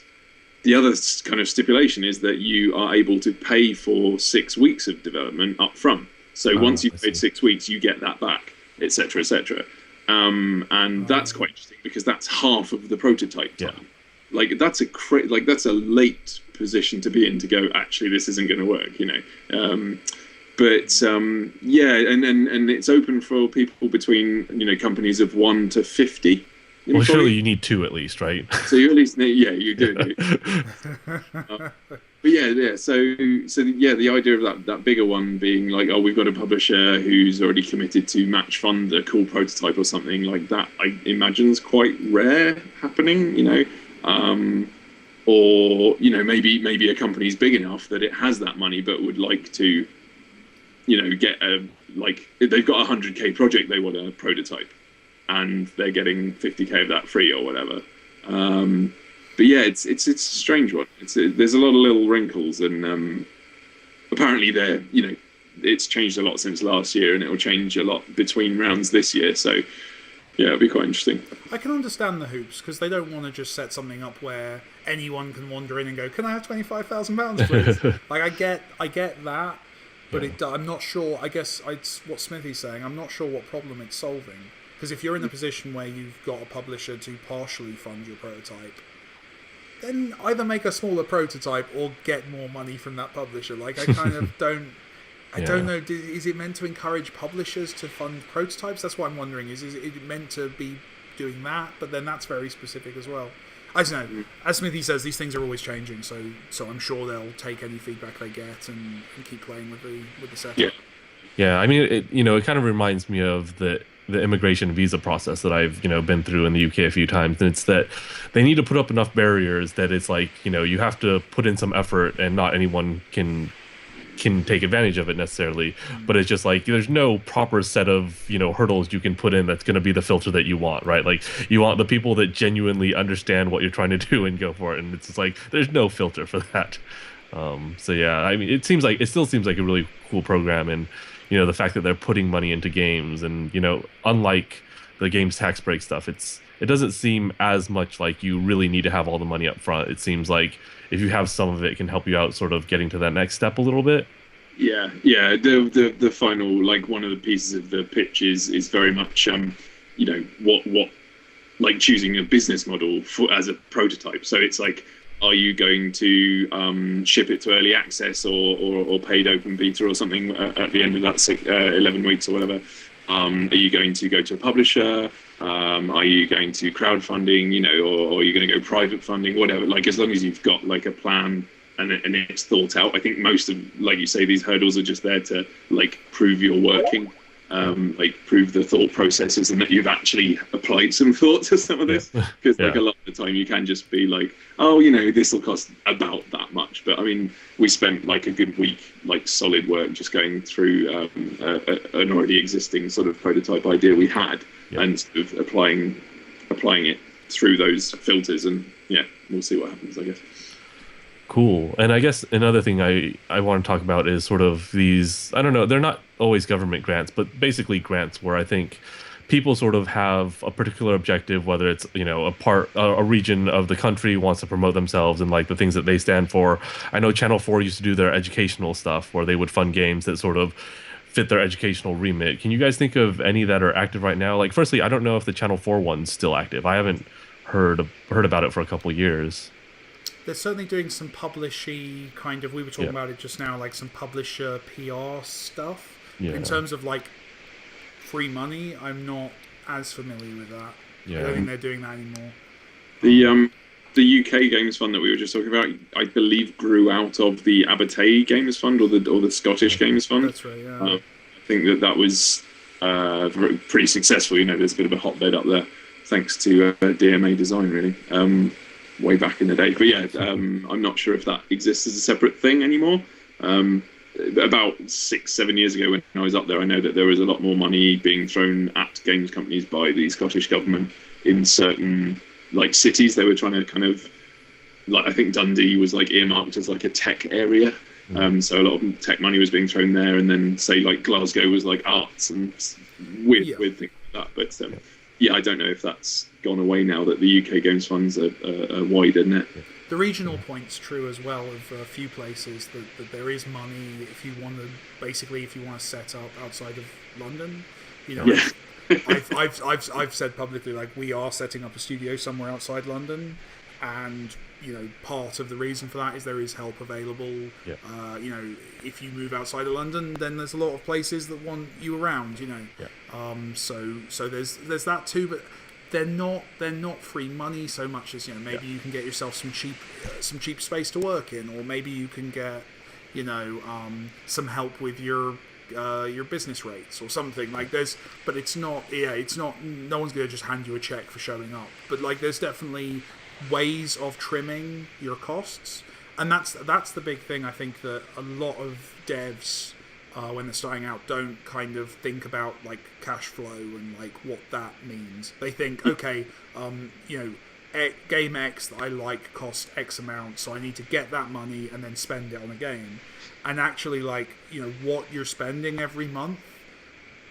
the other kind of stipulation is that you are able to pay for 6 weeks of development up front. So once you've paid 6 weeks, you get that back, etc., etc. And that's quite interesting because that's half of the prototype time. Like that's a late position to be in to go. Actually, this isn't going to work, you know. And it's open for people between companies of 1 to 50. Well, surely you need 2 at least, right? So you at least need, you do. But yeah. So the idea of that bigger one being like, oh, we've got a publisher who's already committed to match fund a cool prototype or something like that. I imagine is quite rare happening, or maybe a company's big enough that it has that money but would like to, get they've got a 100k project they want a prototype, and they're getting 50k of that free or whatever. But yeah, it's a strange one. There's a lot of little wrinkles, and apparently it's changed a lot since last year, and it will change a lot between rounds this year. So yeah, it'll be quite interesting. I can understand the hoops because they don't want to just set something up where anyone can wander in and go, "Can I have £25,000, please?" I get that, but I'm not sure. I guess it's what Smithy's saying. I'm not sure what problem it's solving. Because if you're in a position where you've got a publisher to partially fund your prototype, then either make a smaller prototype or get more money from that publisher. Like, I kind of don't... I don't know, is it meant to encourage publishers to fund prototypes? That's what I'm wondering. Is it meant to be doing that? But then that's very specific as well. I don't know. As Smithy says, these things are always changing, so I'm sure they'll take any feedback they get and keep playing with the setup. Yeah, I mean, it kind of reminds me of the immigration visa process that I've been through in the UK a few times, and it's that they need to put up enough barriers that it's like you have to put in some effort, and not anyone can take advantage of it necessarily. But it's just like there's no proper set of hurdles you can put in that's going to be the filter that you want, right? Like you want the people that genuinely understand what you're trying to do and go for it, and it's just like there's no filter for that. So yeah, I mean, it still seems like a really cool program, and the fact that they're putting money into games, and unlike the games tax break stuff, it doesn't seem as much like you really need to have all the money up front. It seems like if you have some of it, can help you out sort of getting to that next step a little bit. Yeah. The final, like, one of the pieces of the pitch is very much what like choosing a business model as a prototype. So it's like, are you going to ship it to early access or paid open beta or something at the end of that 11 weeks or whatever? Are you going to go to a publisher? Are you going to crowdfunding, or are you going to go private funding, whatever? Like, as long as you've got like a plan and it's thought out, I think most of, like you say, these hurdles are just there to like prove you're working. Like prove the thought processes and that you've actually applied some thought to some of this, because like a lot of the time you can just be like, oh, this will cost about that much. But I mean, we spent like a good week, like solid work, just going through an already existing sort of prototype idea we had, and sort of applying it through those filters, and we'll see what happens, I guess. Cool. And I guess another thing I want to talk about is sort of these, I don't know, they're not always government grants, but basically grants where I think people sort of have a particular objective, whether it's, a region of the country wants to promote themselves and like the things that they stand for. I know Channel 4 used to do their educational stuff where they would fund games that sort of fit their educational remit. Can you guys think of any that are active right now? Like, firstly, I don't know if the Channel 4 one's still active. I haven't heard about it for a couple of years. They're certainly doing some publishy kind of, we were talking about it just now, like some publisher PR stuff. In terms of like free money, I'm not as familiar with that. I don't think they're doing that anymore. The UK Games Fund that we were just talking about, I believe, grew out of the Abertay Games Fund or the Scottish Games Fund. That's right. Yeah. I think that was pretty successful. There's a bit of a hotbed up there, thanks to DMA Design, really. Way back in the day, but I'm not sure if that exists as a separate thing anymore. about 6-7 years ago when I was up there, I know that there was a lot more money being thrown at games companies by the Scottish government in certain like cities. They were trying to kind of, like, I think Dundee was like earmarked as like a tech area. So a lot of tech money was being thrown there, and then say like Glasgow was like arts and weird things like that. But I don't know if that's gone away now that the UK games funds are wider net. The regional point's true as well of a few places that there is money if you want to set up outside of London. You know, I've said publicly, like, we are setting up a studio somewhere outside London, and you know, part of the reason for that is there is help available. You know, if you move outside of London, then there's a lot of places that want you around. You know, so there's that too, but they're not free money so much as, you know, maybe you can get yourself some cheap space to work in, or maybe you can get, you know, some help with your business rates or something. Like, but it's not, no one's going to just hand you a check for showing up. But like, there's definitely ways of trimming your costs, and that's the big thing. I think that a lot of devs, when they're starting out, don't kind of think about like cash flow and like what that means. They think, okay, you know, game X that I like costs X amount, so I need to get that money and then spend it on a game. And actually, like, you know, what you're spending every month,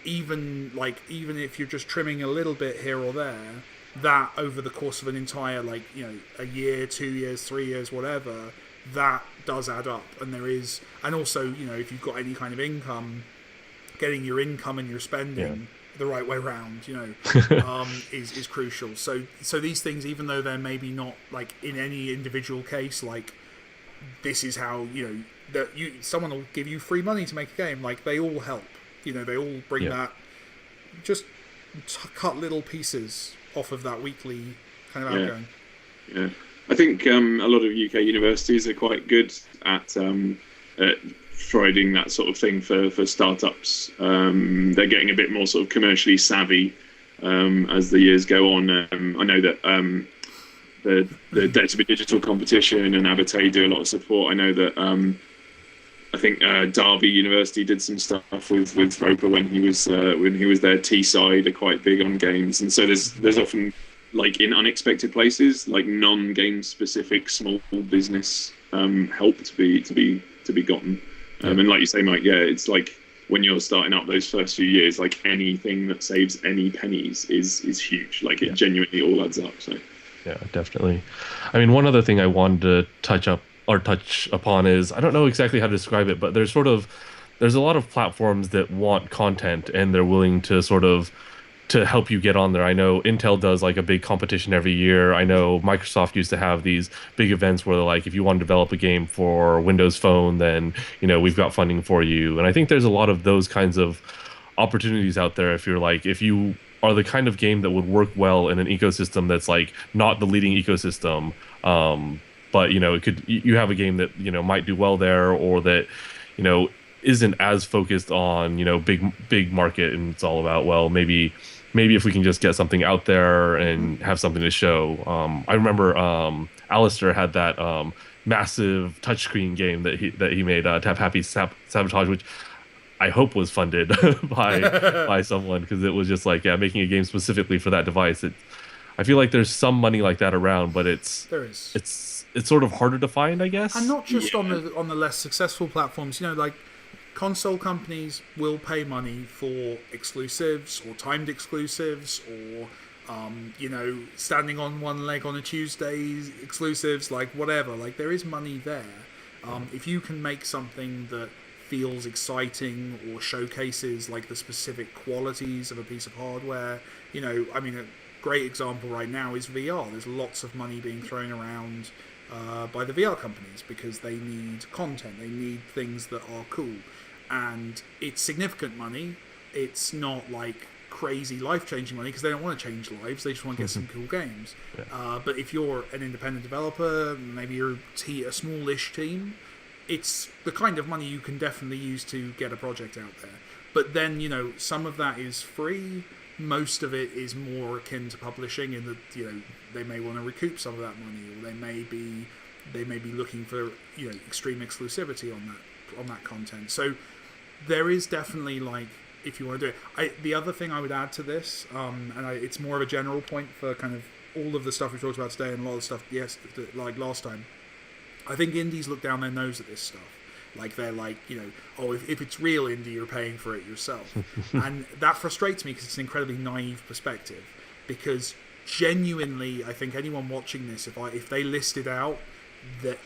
even if you're just trimming a little bit here or there, that over the course of an entire, like, you know, a year, 2 years, 3 years, whatever, that does add up. And also, you know, if you've got any kind of income, getting your income and your spending the right way around, you know, is crucial. So these things, even though they're maybe not like in any individual case, like, this is how, you know, that someone will give you free money to make a game, like, they all help, you know, they all bring that, just cut little pieces off of that weekly kind of outgoing. Yeah, I think a lot of UK universities are quite good at providing that sort of thing for startups. They're getting a bit more sort of commercially savvy as the years go on. I know that the Dare to Be Digital competition and Abate do a lot of support. I know that I think Derby University did some stuff with Roper when he was there. Teesside are quite big on games, and so there's often, like, in unexpected places, like non-game specific small business help to be gotten. And like you say, Mike, it's like when you're starting up those first few years, like, anything that saves any pennies is huge. Like, it genuinely all adds up. So yeah, definitely. I mean, one other thing I wanted to touch upon is, I don't know exactly how to describe it, but there's a lot of platforms that want content, and they're willing to to help you get on there. I know Intel does like a big competition every year. I know Microsoft used to have these big events where, like, if you want to develop a game for Windows Phone, then, you know, we've got funding for you. And I think there's a lot of those kinds of opportunities out there if you are the kind of game that would work well in an ecosystem that's like not the leading ecosystem. But, you know, you have a game that, you know, might do well there, or that, you know, isn't as focused on, you know, big market, and it's all about, well, maybe if we can just get something out there and have something to show. I remember Alistair had that massive touchscreen game that he made, Tap Happy Sabotage, which I hope was funded by someone, because it was just like, making a game specifically for that device. I feel like there's some money like that around, but it's sort of harder to find, I guess. And not just on the less successful platforms. You know, like, console companies will pay money for exclusives or timed exclusives, or you know, standing on one leg on a Tuesday exclusives, like, whatever. Like, there is money there. If you can make something that feels exciting or showcases like the specific qualities of a piece of hardware, you know, I mean, a great example right now is VR. There's lots of money being thrown around by the VR companies, because they need content, they need things that are cool, and it's significant money. It's not like crazy life-changing money, because they don't want to change lives, they just want to get some cool games. But if you're an independent developer, maybe you're a smallish team, it's the kind of money you can definitely use to get a project out there. But then, you know, some of that is free, most of it is more akin to publishing, in that, you know, they may want to recoup some of that money, or they may be looking for, you know, extreme exclusivity on that. on that content. So there is definitely, like, if you want to do it. The other thing I would add to this, it's more of a general point for kind of all of the stuff we talked about today and a lot of the stuff, like last time. I think indies look down their nose at this stuff. Like, they're like, if it's real indie, you're paying for it yourself. And that frustrates me because it's an incredibly naive perspective. Because genuinely, I think anyone watching this, if they listed out that,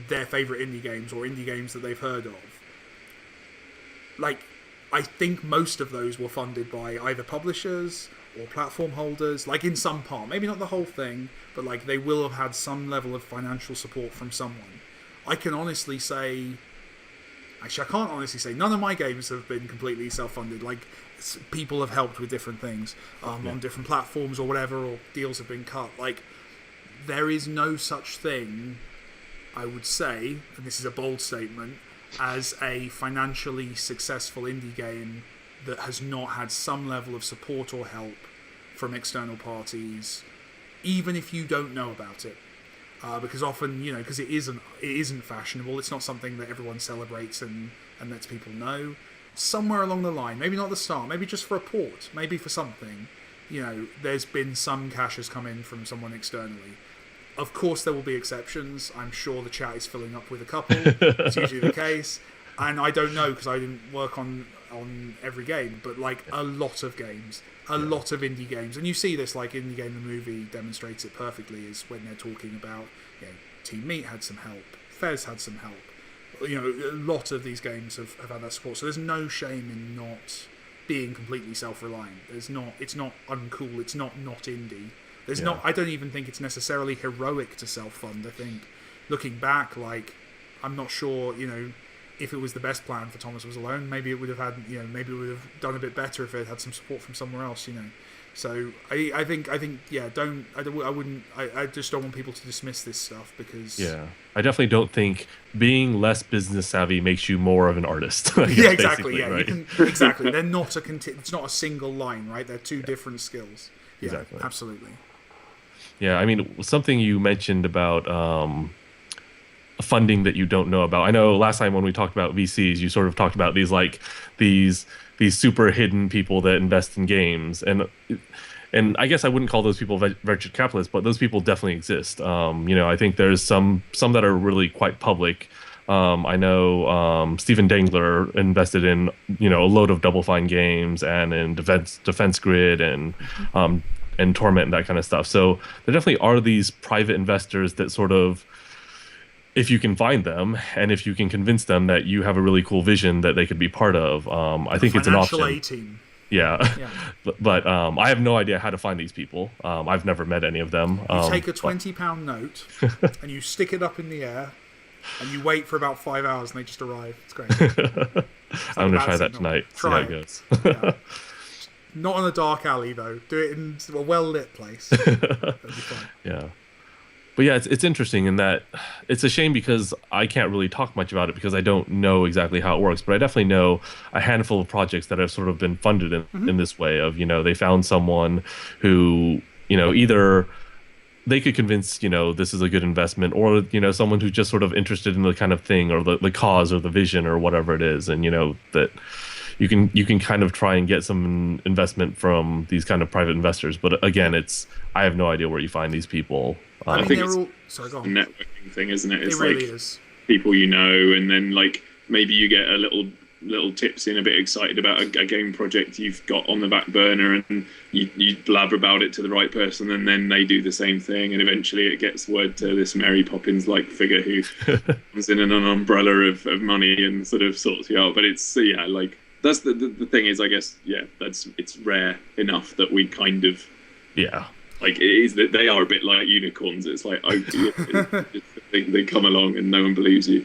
their favourite indie games or indie games that they've heard of, like, I think most of those were funded by either publishers or platform holders, like in some part. Maybe not the whole thing, but like they will have had some level of financial support from someone. I can honestly say... Actually, I can't honestly say none of my games have been completely self-funded. Like, people have helped with different things on different platforms or whatever, or deals have been cut. Like, there is no such thing, I would say, and this is a bold statement, as a financially successful indie game that has not had some level of support or help from external parties, even if you don't know about it. Because often, because it isn't fashionable, it's not something that everyone celebrates and lets people know. Somewhere along the line, maybe not the start, maybe just for a port, maybe for something, there's been some cash has come in from someone externally. Of course, there will be exceptions. I'm sure the chat is filling up with a couple. It's usually the case. And I don't know because I didn't work on every game, but like a lot of games, lot of indie games. And you see this, like Indie Game the Movie demonstrates it perfectly, is when they're talking about, Team Meat had some help, Fez had some help. A lot of these games have had that support. So there's no shame in not being completely self-reliant. It's not uncool. It's not indie. There's not. I don't even think it's necessarily heroic to self-fund. I think, looking back, like, I'm not sure, if it was the best plan for Thomas Was Alone, maybe it would have had, maybe it would have done a bit better if it had some support from somewhere else, So I think, I just don't want people to dismiss this stuff because... Yeah, I definitely don't think being less business savvy makes you more of an artist. Yeah, exactly. Yeah, right? Exactly. They're not it's not a single line, right? They're two different skills. Yeah, exactly. Absolutely. Yeah, I mean, something you mentioned about funding that you don't know about. I know last time when we talked about VCs, you sort of talked about these super hidden people that invest in games, and I guess I wouldn't call those people venture capitalists, but those people definitely exist. I think there's some that are really quite public. I know Stephen Dangler invested in a load of Double Fine games and in Defense Grid and Torment and that kind of stuff. So there definitely are these private investors that sort of, if you can find them and if you can convince them that you have a really cool vision that they could be part of, I think it's an option. Financial A-team. Yeah. But I have no idea how to find these people. I've never met any of them. You take a £20 note and you stick it up in the air and you wait for about 5 hours and they just arrive. It's great. I'm going to try that tonight. See how it goes. Yeah. Not in a dark alley, though. Do it in a well-lit place. That'd be fun. Yeah. But yeah, it's interesting in that it's a shame because I can't really talk much about it because I don't know exactly how it works. But I definitely know a handful of projects that have sort of been funded in this way of, they found someone who, either they could convince, this is a good investment, or, someone who's just sort of interested in the kind of thing or the cause or the vision or whatever it is. And, that you can kind of try and get some investment from these kind of private investors. But again, I have no idea where you find these people. I think it's sorry, go on. a networking thing, isn't it? It's it really is. People and then like maybe you get a little tips in, a bit excited about a game project you've got on the back burner, and you blab about it to the right person, and then they do the same thing, and eventually it gets word to this Mary Poppins like figure who comes in an umbrella of money and sort of sorts you out. But it's like that's the thing is, I guess, it's rare enough that we kind of like it is that they are a bit like unicorns. It's like they come along and no one believes you.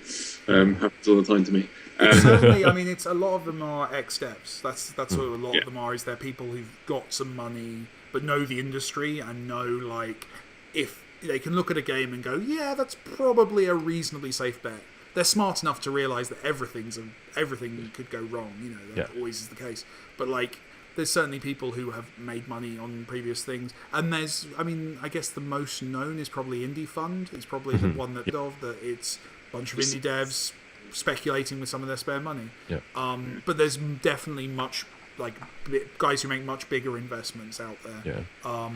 Happens all the time to me. Certainly, I mean, it's a lot of them are ex-devs. That's what a lot of them are. Is they're people who've got some money but know the industry and know, like, if they can look at a game and go, yeah, that's probably a reasonably safe bet. They're smart enough to realise that everything could go wrong. That always is the case. But like, there's certainly people who have made money on previous things, and I guess the most known is probably Indie Fund. It's probably the one that it's a bunch of indie devs speculating with some of their spare money. Yeah. But there's definitely much guys who make much bigger investments out there. Yeah.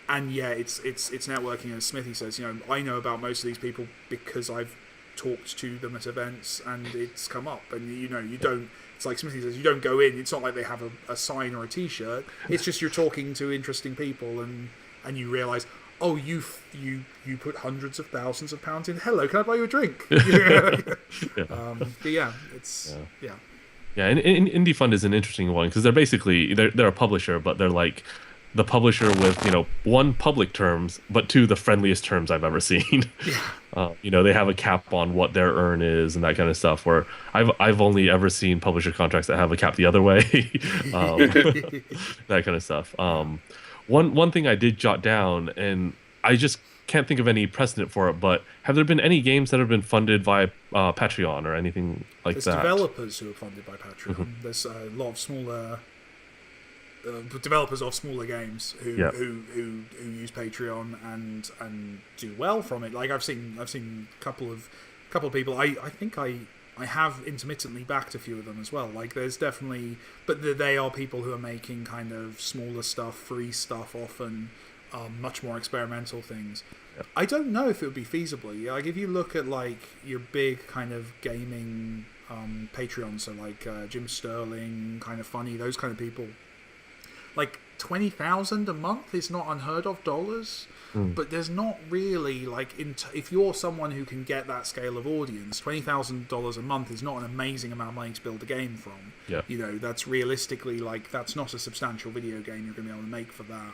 And yeah, it's networking, as Smithy says. I know about most of these people because I've talked to them at events, and it's come up. And you don't. It's like Smithy says, you don't go in. It's not like they have a sign or a T-shirt. It's just you're talking to interesting people, and you realise, oh, you put hundreds of thousands of pounds in. Hello, can I buy you a drink? But yeah, it's yeah. Yeah, and Indie Fund is an interesting one because they're a publisher, but they're like the publisher with one, public terms, but two, the friendliest terms I've ever seen. Yeah. They have a cap on what their earn is and that kind of stuff. Where I've only ever seen publisher contracts that have a cap the other way, that kind of stuff. One thing I did jot down, and I just can't think of any precedent for it, but have there been any games that have been funded via Patreon or anything like There's that? developers who are funded by Patreon. Mm-hmm. There's a lot of smaller developers of smaller games who use Patreon and do well from it. Like I've seen a couple of people. I think I have intermittently backed a few of them as well. Like there's definitely, but they are people who are making kind of smaller stuff, free stuff, often much more experimental things. Yep. I don't know if it would be feasible. Like if you look at like your big kind of gaming Patreon, so like Jim Sterling, kind of funny, those kind of people. Like 20,000 a month is not unheard of dollars, but there's not really like if you're someone who can get that scale of audience, $20,000 a month is not an amazing amount of money to build a game from. Yeah. That's realistically that's not a substantial video game you're going to be able to make for that.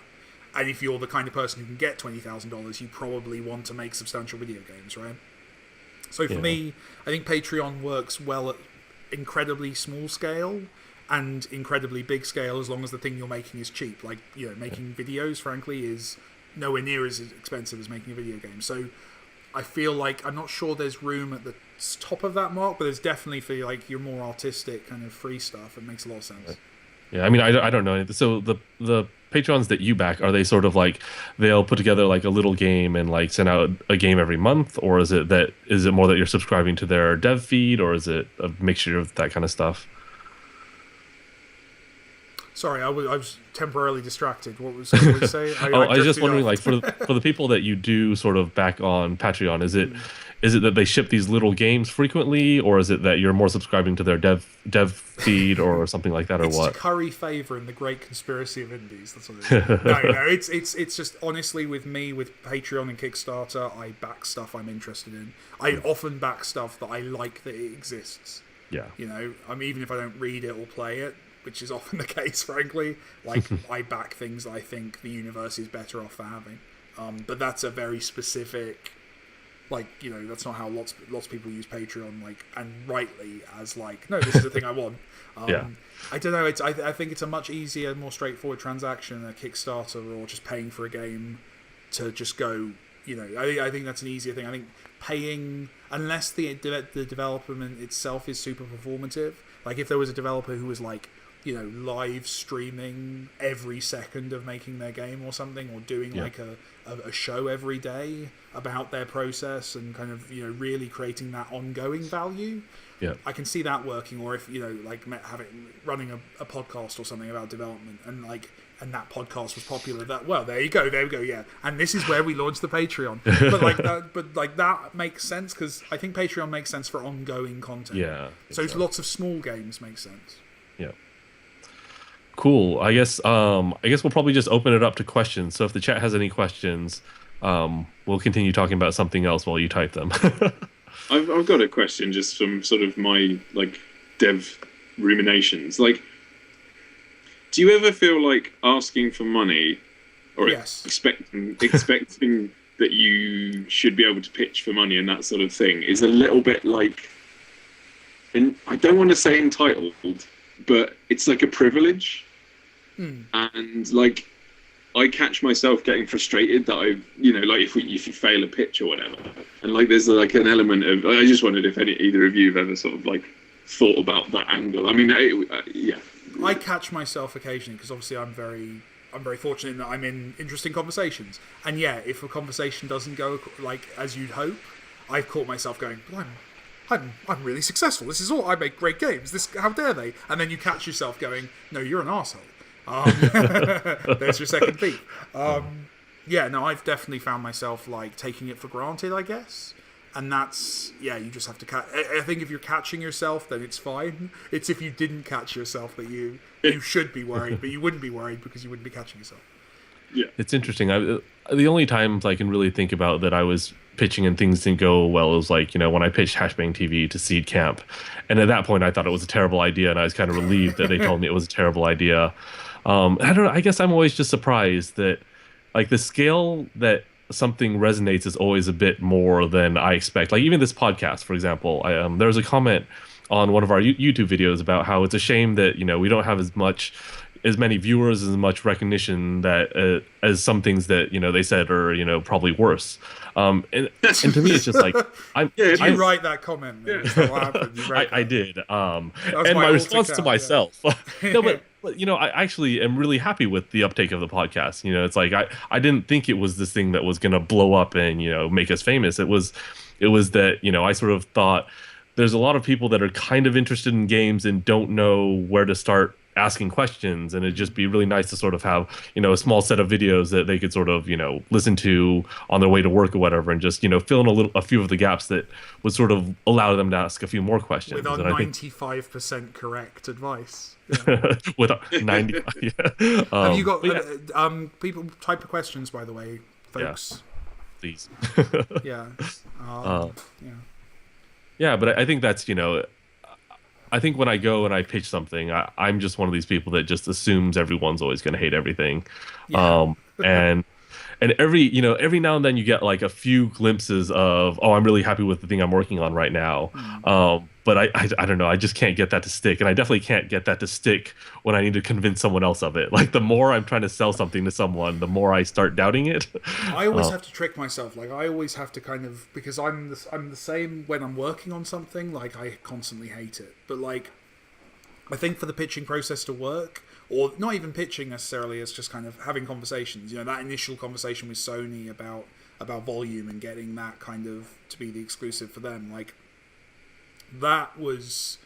And if you're the kind of person who can get $20,000, you probably want to make substantial video games, right? So for me, I think Patreon works well at incredibly small scale and incredibly big scale, as long as the thing you're making is cheap. Like, making videos, frankly, is nowhere near as expensive as making a video game. So I feel like I'm not sure there's room at the top of that mark, but there's definitely for like your more artistic kind of free stuff. It makes a lot of sense. Yeah, I mean, I don't know. So the Patrons that you back, are they sort of like they'll put together like a little game and like send out a game every month, or is it more that you're subscribing to their dev feed, or is it a mixture of that kind of stuff? Sorry, I was temporarily distracted. What was you say? I was just wondering, like, for the people that you do sort of back on Patreon, is it that they ship these little games frequently, or is it that you're more subscribing to their dev feed or something like that, or it's what? It's to curry favor in the great conspiracy of indies. That's what it is. No, it's just honestly with me with Patreon and Kickstarter, I back stuff I'm interested in. I often back stuff that I like that it exists. Yeah. Even if I don't read it or play it, which is often the case, frankly. Like, I back things that I think the universe is better off for having. But that's a very specific, that's not how lots of people use Patreon, and rightly, as no, this is the thing I want. I don't know. I think it's a much easier, more straightforward transaction than a Kickstarter or just paying for a game to just go. I think that's an easier thing. I think paying, unless the development itself is super performative. Like if there was a developer who was live streaming every second of making their game or something, or doing a show every day about their process and kind of really creating that ongoing value. Yeah, I can see that working. Or if running a podcast or something about development, and that podcast was popular. There you go, yeah. And this is where we launched the Patreon. But that makes sense because I think Patreon makes sense for ongoing content. Yeah. So lots of small games make sense. Yeah. Cool. I guess we'll probably just open it up to questions. So if the chat has any questions, we'll continue talking about something else while you type them. I've got a question just from sort of my dev ruminations. Do you ever feel like asking for money, or yes, expecting that you should be able to pitch for money and that sort of thing is a little bit and I don't want to say entitled, but it's like a privilege. And I catch myself getting frustrated that if you fail a pitch or whatever, and there's an element of, I just wondered if either of you have ever sort of thought about that angle. I mean, yeah. I catch myself occasionally because obviously I'm very fortunate in that I'm in interesting conversations, and if a conversation doesn't go as you'd hope, I've caught myself going, I'm really successful. This is all. I make great games. How dare they? And then you catch yourself going, no, you're an arsehole. There's your second peak. Yeah, no, I've definitely found myself like taking it for granted, I guess. And that's, yeah, you just have to catch. I think if you're catching yourself, then it's fine. It's if you didn't catch yourself that you should be worried, but you wouldn't be worried because you wouldn't be catching yourself. Yeah, it's interesting. The only times I can really think about that I was pitching and things didn't go well was like, when I pitched Hashbang TV to Seed Camp. And at that point, I thought it was a terrible idea, and I was kind of relieved that they told me it was a terrible idea. I don't know. I guess I'm always just surprised that, like, the scale that something resonates is always a bit more than I expect. Like, even this podcast, for example, there was a comment on one of our YouTube videos about how it's a shame that, we don't have as many viewers, as much recognition that as some things that they said are probably worse. And to me, it's just like Did you write that comment? Yeah. I did. And my response to myself. No, but I actually am really happy with the uptake of the podcast. It's like I didn't think it was this thing that was going to blow up and make us famous. It was that I sort of thought there's a lot of people that are kind of interested in games and don't know where to start asking questions, and it'd just be really nice to sort of have a small set of videos that they could sort of listen to on their way to work or whatever, and just fill in a few of the gaps that would sort of allow them to ask a few more questions. With our 95% correct advice. Yeah. With 90. Yeah. Have you got people type of questions, by the way, folks? Yeah. Please. Yeah. Yeah, but I think that's I think when I go and I pitch something, I'm just one of these people that just assumes everyone's always going to hate everything. Yeah. And every now and then you get like a few glimpses of, I'm really happy with the thing I'm working on right now. But I don't know, I just can't get that to stick. And I definitely can't get that to stick when I need to convince someone else of it. Like, the more I'm trying to sell something to someone, the more I start doubting it. I always have to trick myself. Like, I always have to kind of, because I'm the same when I'm working on something. Like, I constantly hate it. But like, I think for the pitching process to work, or not even pitching necessarily, it's just kind of having conversations. That initial conversation with Sony about volume and getting that kind of to be the exclusive for them. Like, that was,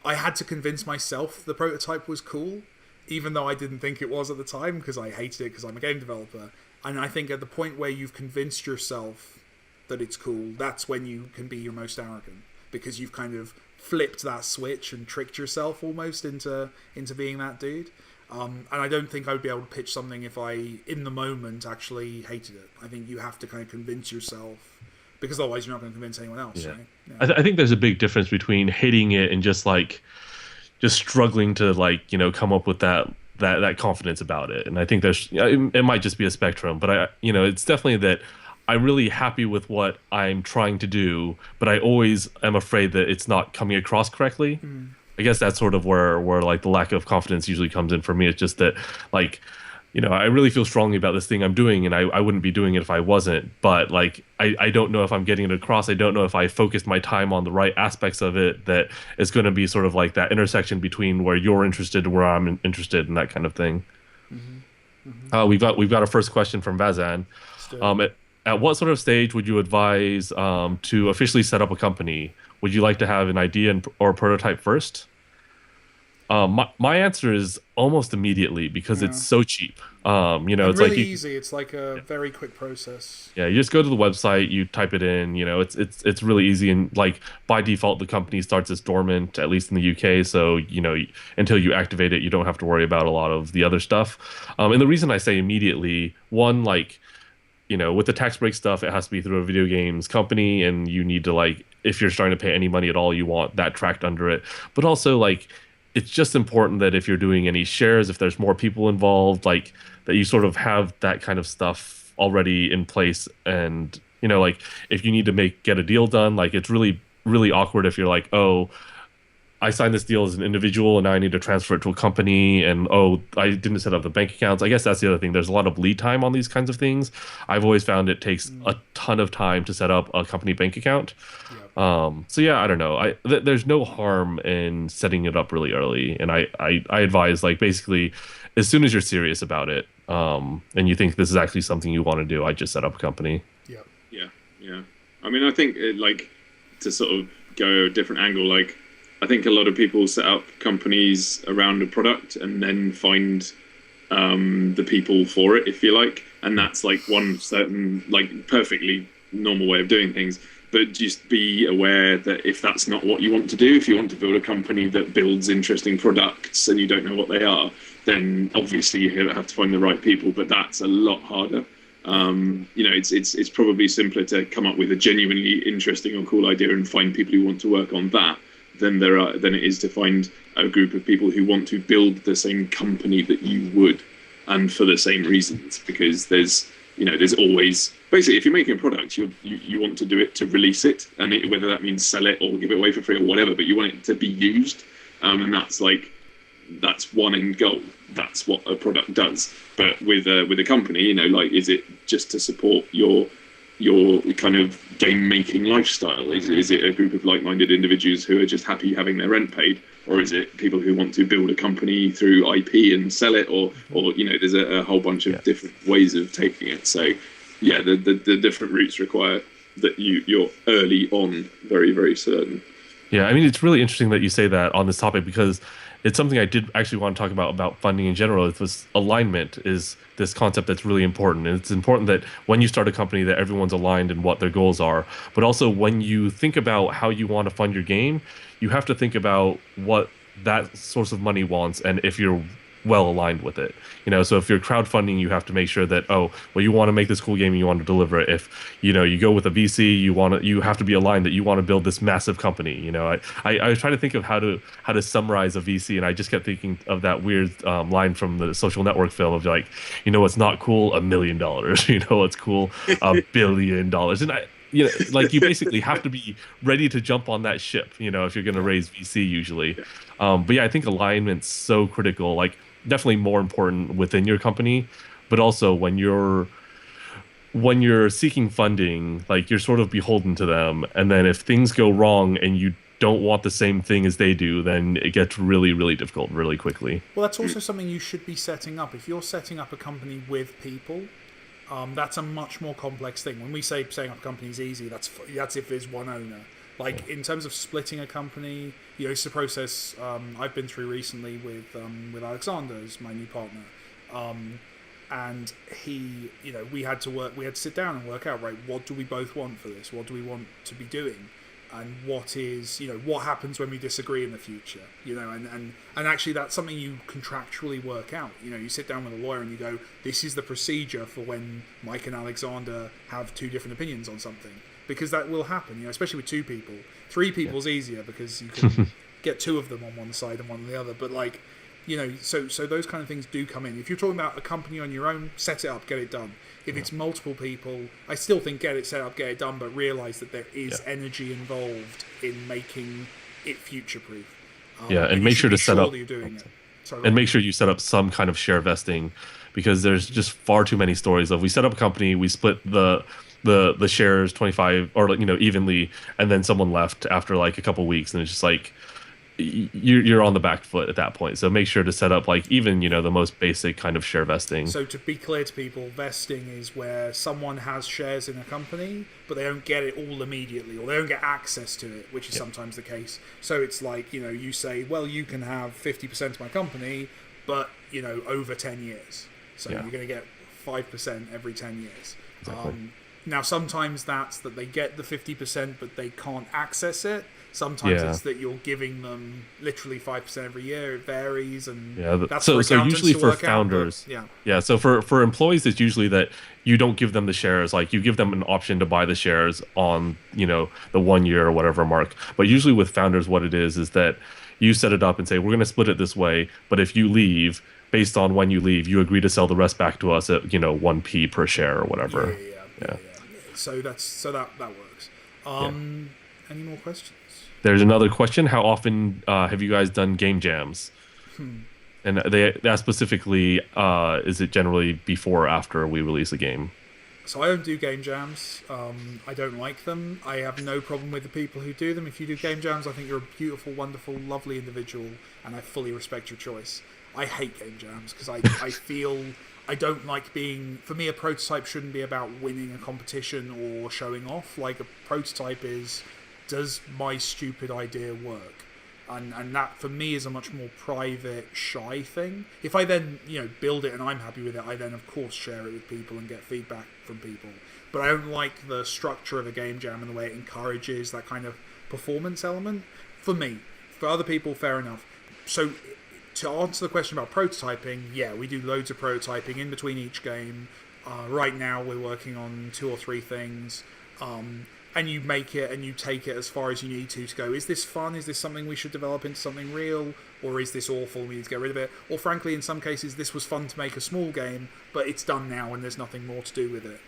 I had to convince myself the prototype was cool, even though I didn't think it was at the time, because I hated it because I'm a game developer. And I think at the point where you've convinced yourself that it's cool, that's when you can be your most arrogant, because you've kind of flipped that switch and tricked yourself almost into being that dude. And I don't think I would be able to pitch something if I, in the moment, actually hated it. I think you have to kind of convince yourself, because otherwise you're not going to convince anyone else. Yeah. Right? Yeah. I think there's a big difference between hating it and just struggling to come up with that confidence about it. And I think it might just be a spectrum, but it's definitely that I'm really happy with what I'm trying to do, but I always am afraid that it's not coming across correctly. I guess that's sort of where like the lack of confidence usually comes in for me. It's just that like, I really feel strongly about this thing I'm doing, and I wouldn't be doing it if I wasn't. But like, I don't know if I'm getting it across. I don't know if I focused my time on the right aspects of it, that it's going to be sort of like that intersection between where you're interested and where I'm interested, and that kind of thing. We've got a first question from Vazan. At what sort of stage would you advise to officially set up a company? Would you like to have an idea or a prototype first? My answer is almost immediately, because it's so cheap. It's really like easy. It's like a very quick process. Yeah, you just go to the website, you type it in. It's really easy, and like by default, the company starts as dormant, at least in the UK. So until you activate it, you don't have to worry about a lot of the other stuff. And the reason I say immediately, one, like, with the tax break stuff, it has to be through a video games company, and you need to, if you're starting to pay any money at all, you want that tracked under it. But also, it's just important that if you're doing any shares, if there's more people involved, that you sort of have that kind of stuff already in place. And, if you need to get a deal done, it's really, really awkward if you're like, oh, I signed this deal as an individual and now I need to transfer it to a company, and I didn't set up the bank accounts. I guess that's the other thing. There's a lot of lead time on these kinds of things. I've always found it takes a ton of time to set up a company bank account. So yeah, I don't know. There's no harm in setting it up really early, and I advise basically as soon as you're serious about it, and you think this is actually something you want to do, I just set up a company. Yeah. I mean, I think to sort of go a different angle. Like, I think a lot of people set up companies around a product and then find the people for it, if you like, and that's like one certain, like, perfectly normal way of doing things. But just be aware that if that's not what you want to do, if you want to build a company that builds interesting products and you don't know what they are, then obviously you have to find the right people. But that's a lot harder. It's probably simpler to come up with a genuinely interesting or cool idea and find people who want to work on that than it is to find a group of people who want to build the same company that you would, and for the same reasons. Because there's always, basically, if you're making a product, you want to do it to release it, and whether that means sell it or give it away for free or whatever, but you want it to be used, and that's one end goal. That's what a product does. But with a company, is it just to support your kind of game making lifestyle? Is it a group of like-minded individuals who are just happy having their rent paid, or is it people who want to build a company through IP and sell it, or there's a whole bunch of different ways of taking it. So yeah, the different routes require that you're early on very, very certain. Yeah, I mean, it's really interesting that you say that on this topic, because it's something I did actually want to talk about funding in general. This alignment is this concept that's really important. And it's important that when you start a company that everyone's aligned in what their goals are. But also when you think about how you want to fund your game, you have to think about what that source of money wants and if you're well aligned with it. So if you're crowdfunding, you have to make sure that, you want to make this cool game and you want to deliver it. If you go with a VC, you have to be aligned that you want to build this massive company. I was trying to think of how to summarize a VC, and I just kept thinking of that weird line from the Social Network film of like, what's not cool? $1 million. What's cool? $1 billion. And you basically have to be ready to jump on that ship, if you're going to raise VC usually. But yeah, I think alignment's so critical, like definitely more important within your company, but also when you're seeking funding, like you're sort of beholden to them. And then if things go wrong and you don't want the same thing as they do, then it gets really, really difficult really quickly. Well, that's also something you should be setting up. If you're setting up a company with people, that's a much more complex thing. When we say setting up a company is easy, that's if there's one owner. Like in terms of splitting a company, it's a process I've been through recently with Alexander as my new partner, and he, we had to sit down and work out, right, what do we both want for this? What do we want to be doing? And what is, what happens when we disagree in the future? And actually that's something you contractually work out. You sit down with a lawyer and you go, this is the procedure for when Mike and Alexander have two different opinions on something. Because that will happen, especially with two people. Three people's easier because you can get two of them on one side and one on the other. But so those kind of things do come in. If you're talking about a company on your own, set it up, get it done. If it's multiple people, I still think get it set up, get it done, but realize that there is energy involved in making it future-proof. And make sure to set up, that you're doing it. And make sure you set up some kind of share vesting, because there's just far too many stories of we set up a company, we split the shares 25 or evenly, and then someone left after like a couple weeks, and it's just like you're on the back foot at that point. So make sure to set up like even the most basic kind of share vesting. So to be clear to people, vesting is where someone has shares in a company but they don't get it all immediately, or they don't get access to it, which is sometimes the case. So it's like you say, well, you can have 50% of my company, but over 10 years, so you're going to get 5% every 10 years. Exactly. Now, sometimes that's that they get the 50%, but they can't access it. Sometimes it's that you're giving them literally 5% every year. It varies, and that's so for usually for founders. So for employees, it's usually that you don't give them the shares. Like you give them an option to buy the shares on the 1 year or whatever mark. But usually with founders, what it is that you set it up and say, we're going to split it this way. But if you leave, based on when you leave, you agree to sell the rest back to us at 1p per share or whatever. Yeah. So that works. Any more questions? There's another question. How often have you guys done game jams? And they ask specifically, is it generally before or after we release a game? So I don't do game jams. I don't like them. I have no problem with the people who do them. If you do game jams, I think you're a beautiful, wonderful, lovely individual, and I fully respect your choice. I hate game jams because I feel I don't like being... For me, a prototype shouldn't be about winning a competition or showing off. Like, a prototype is does my stupid idea work? And that for me is a much more private, shy thing. If I then build it and I'm happy with it, I then of course share it with people and get feedback from people. But I don't like the structure of a game jam and the way it encourages that kind of performance element. For me, for other people, fair enough. So to answer the question about prototyping, yeah, we do loads of prototyping in between each game. Right now we're working on 2 or 3 things. And you make it and you take it as far as you need to go, is this fun? Is this something we should develop into something real? Or is this awful? We need to get rid of it. Or frankly, in some cases, this was fun to make a small game, but it's done now and there's nothing more to do with it.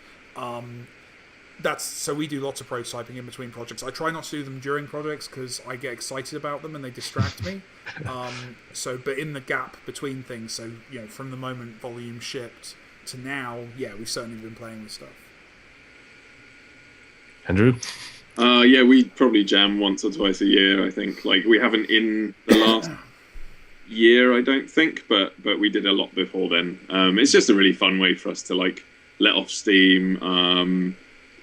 So we do lots of prototyping in between projects. I try not to do them during projects because I get excited about them and they distract me. But in the gap between things, so from the moment volume shipped to now, yeah, we've certainly been playing with stuff. Andrew? Yeah, we probably jam once or twice a year, I think. Like, we haven't in the last year, I don't think, but we did a lot before then. It's just a really fun way for us to, like, let off steam,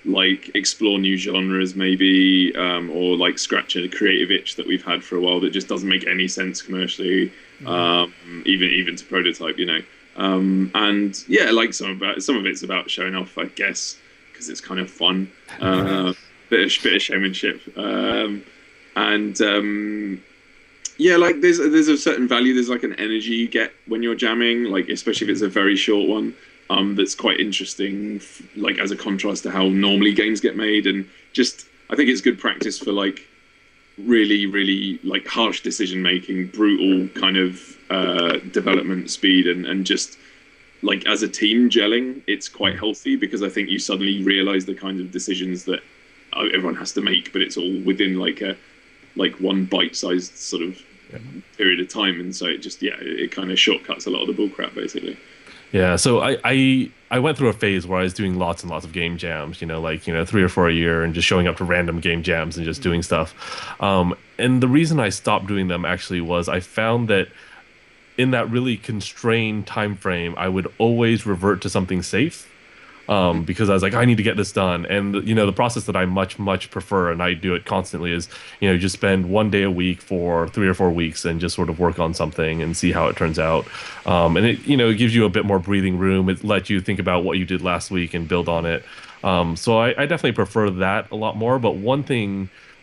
like, explore new genres, maybe, or, like, scratch a creative itch that we've had for a while that just doesn't make any sense commercially, even to prototype, and, yeah, like, some of it's about showing off, I guess, because it's kind of fun, bit of showmanship, yeah, like there's a certain value. There's like an energy you get when you're jamming, like especially if it's a very short one, that's quite interesting, like as a contrast to how normally games get made, and just I think it's good practice for like really, really like harsh decision making, brutal kind of development speed, and just. Like as a team gelling, it's quite healthy because I think you suddenly realize the kinds of decisions that everyone has to make, but it's all within like one bite-sized sort of period of time, and so it kind of shortcuts a lot of the bullcrap basically. Yeah, so I went through a phase where I was doing lots and lots of game jams, 3 or 4 a year, and just showing up to random game jams and just doing stuff. And the reason I stopped doing them actually was I found that in that really constrained time frame, I would always revert to something safe, because I was like, I need to get this done. And the process that I much prefer, and I do it constantly, is just spend 1 day a week for 3 or 4 weeks and just sort of work on something and see how it turns out. And it it gives you a bit more breathing room. It lets you think about what you did last week and build on it. So I definitely prefer that a lot more. But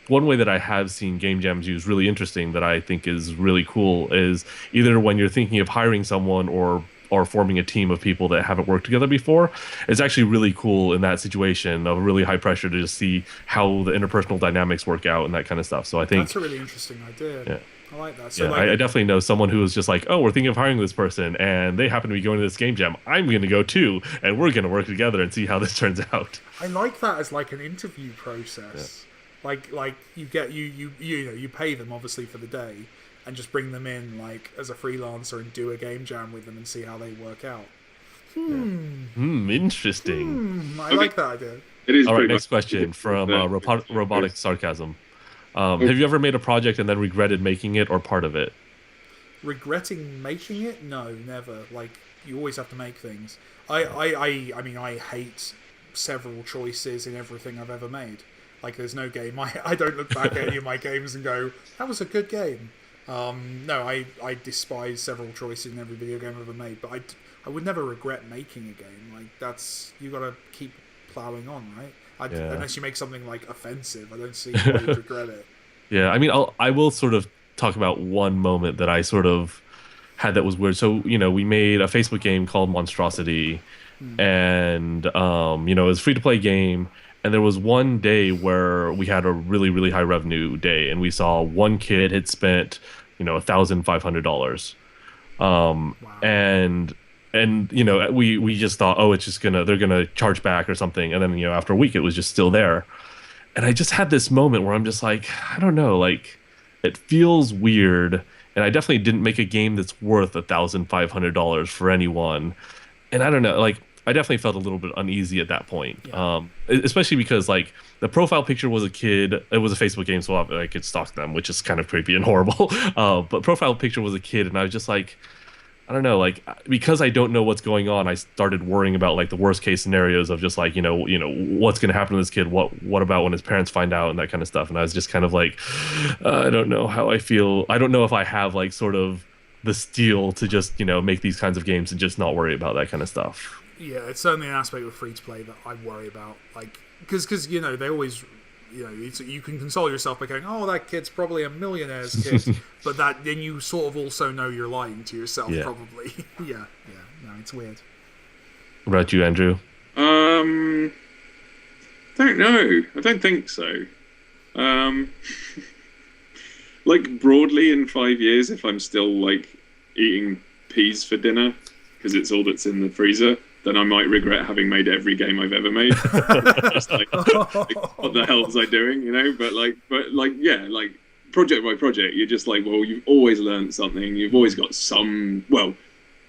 one way that I have seen game jams used really interesting that I think is really cool is either when you're thinking of hiring someone or forming a team of people that haven't worked together before. It's actually really cool in that situation of really high pressure to just see how the interpersonal dynamics work out and that kind of stuff. So I think that's a really interesting idea. Yeah. I like that. So I definitely know someone who is just like, oh, we're thinking of hiring this person and they happen to be going to this game jam. I'm going to go too, and we're going to work together and see how this turns out. I like that as like an interview process. Yeah. Like you get you pay them obviously for the day, and just bring them in like as a freelancer and do a game jam with them and see how they work out. Interesting. I like that idea. It is. All right, next question from Robotic Sarcasm. Have you ever made a project and then regretted making it or part of it? Regretting making it? No, never. Like you always have to make things. I mean I hate several choices in everything I've ever made. Like, there's no game. I don't look back at any of my games and go, that was a good game. No, I despise several choices in every video game I've ever made, but I would never regret making a game. Like, you got to keep plowing on, right? Unless you make something, like, offensive, I don't see why you'd regret it. Yeah, I mean, I will sort of talk about one moment that I sort of had that was weird. So, we made a Facebook game called Monstrosity, and, it was a free-to-play game. And there was one day where we had a really, really high revenue day, and we saw one kid had spent, $1,500. Wow. And we just thought, oh, it's just they're gonna charge back or something. And then after a week, it was just still there. And I just had this moment where I'm just like, I don't know, like it feels weird. And I definitely didn't make a game that's worth $1,500 for anyone. And I don't know, like. I definitely felt a little bit uneasy at that point, especially because like the profile picture was a kid. It was a Facebook game, so I could stalk them, which is kind of creepy and horrible. But profile picture was a kid, and I was just like, I don't know, like because I don't know what's going on, I started worrying about like the worst case scenarios of just like what's going to happen to this kid. What about when his parents find out and that kind of stuff. And I was just kind of like, I don't know how I feel. I don't know if I have like sort of the steel to just make these kinds of games and just not worry about that kind of stuff. Yeah, it's certainly an aspect of free to play that I worry about. Like, because they always, you can console yourself by going, "Oh, that kid's probably a millionaire's kid," but then you sort of also know you're lying to yourself, probably. Yeah. No, it's weird. What about you, Andrew? Don't know. I don't think so. Like broadly in 5 years, if I'm still like eating peas for dinner because it's all that's in the freezer, then I might regret having made every game I've ever made. Just like, what the hell was I doing? But yeah, like project by project, you're just like, well, you've always learned something. You've always got some. Well,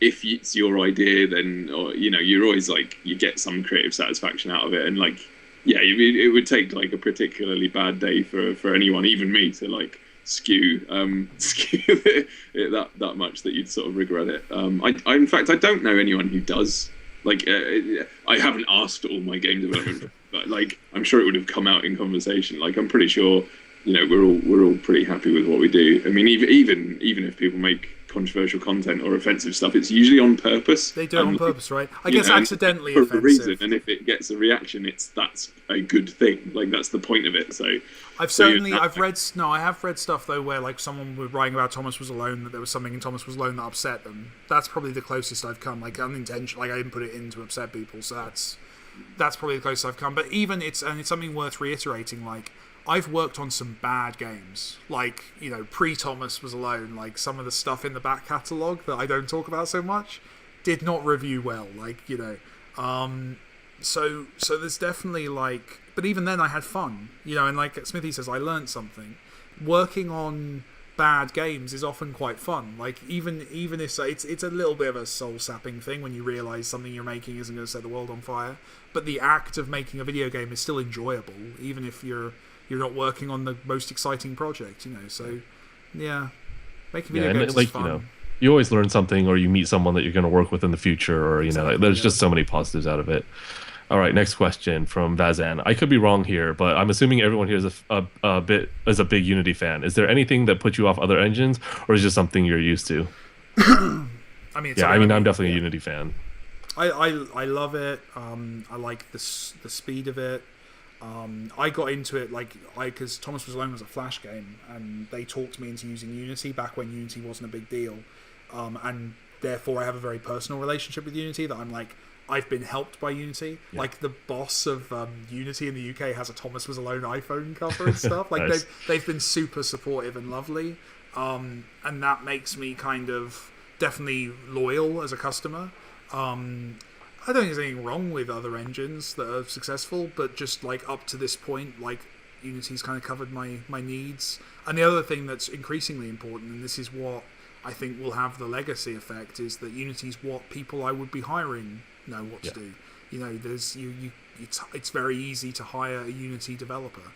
if it's your idea, then you're always like you get some creative satisfaction out of it, and like yeah, it would take like a particularly bad day for anyone, even me, to like skew it that much that you'd sort of regret it. I in fact I don't know anyone who does. Like I haven't asked all my game development, but like I'm sure it would have come out in conversation. Like I'm pretty sure, we're all pretty happy with what we do. I mean, even if people make controversial content or offensive stuff, it's usually on purpose. They do it on purpose, right? I guess accidentally for offensive. a reason, and if it gets a reaction, that's a good thing. Like that's the point of it. So I have read stuff though where like someone was writing about Thomas Was Alone, that there was something in Thomas Was Alone that upset them. That's probably the closest I've come. Like unintentionally, like I didn't put it in to upset people, so that's probably the closest I've come. But even it's something worth reiterating. Like I've worked on some bad games, like pre-Thomas Was Alone. Like some of the stuff in the back catalogue that I don't talk about so much did not review well. Like so there's definitely like. But even then, I had fun, and like Smithy says, I learned something. Working on bad games is often quite fun. Like even if it's a little bit of a soul sapping thing when you realise something you're making isn't going to set the world on fire. But the act of making a video game is still enjoyable, even if you're not working on the most exciting project. So yeah, making video games is fun. You always learn something, or you meet someone that you're going to work with in the future, or exactly, there's just so many positives out of it. All right, next question from Vazan. I could be wrong here, but I'm assuming everyone here is a big Unity fan. Is there anything that put you off other engines, or is it just something you're used to? I'm definitely a Unity fan. I love it. I like the speed of it. I got into it because Thomas Was Alone was a Flash game, and they talked me into using Unity back when Unity wasn't a big deal, and therefore I have a very personal relationship with Unity that I'm like. I've been helped by Unity. Yeah. Like the boss of Unity in the UK has a Thomas Was Alone iPhone cover and stuff. Like nice. they've been super supportive and lovely, and that makes me kind of definitely loyal as a customer. I don't think there's anything wrong with other engines that are successful, but just like up to this point, like Unity's kind of covered my needs. And the other thing that's increasingly important, and this is what I think will have the legacy effect, is that Unity's what people I would be hiring know what to do. There's it's very easy to hire a Unity developer.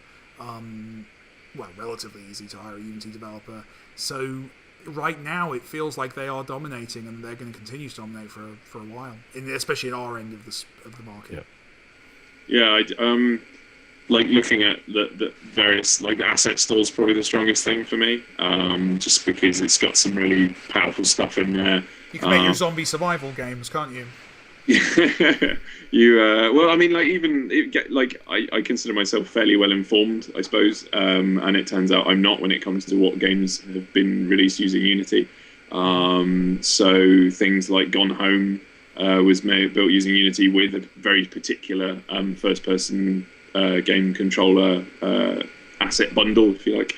Relatively easy to hire a Unity developer. So right now it feels like they are dominating, and they're going to continue to dominate for a while, especially in our end of the market. Yeah, like looking at the various like asset stores, probably the strongest thing for me, just because it's got some really powerful stuff in there. You can make your zombie survival games, can't you? Well, I mean, like I consider myself fairly well informed, I suppose, and it turns out I'm not when it comes to what games have been released using Unity. So things like Gone Home was built using Unity with a very particular first-person game controller asset bundle, if you like.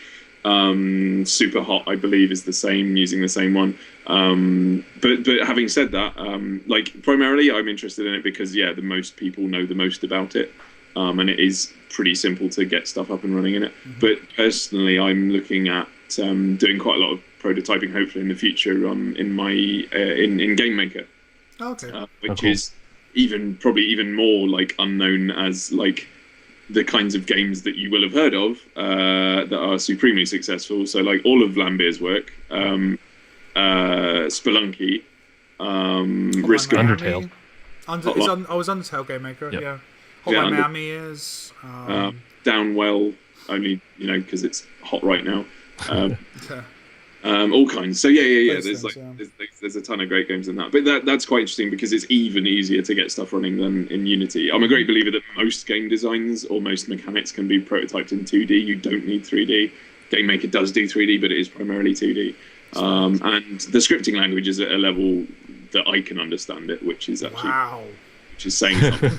Super Hot, I believe, is the same, using the same one. But having said that, like primarily I'm interested in it because the most people know the most about it, and it is pretty simple to get stuff up and running in it. Mm-hmm. But personally, I'm looking at doing quite a lot of prototyping, hopefully in the future, in my in Game Maker, which is probably even more like unknown as like the kinds of games that you will have heard of that are supremely successful. So like all of Lambier's work, Spelunky, Risk of Undertale. Was Undertale Game Maker. Yep. Yeah. Yeah, Hotline Miami is. Downwell, only because it's hot right now. Yeah. All kinds. So yeah. Those There's things, there's a ton of great games in that. But that's quite interesting because it's even easier to get stuff running than in Unity. I'm a great believer that most game designs or most mechanics can be prototyped in 2D. You don't need 3D. Game Maker does do 3D, but it is primarily 2D. And the scripting language is at a level that I can understand it, which is actually which is saying something.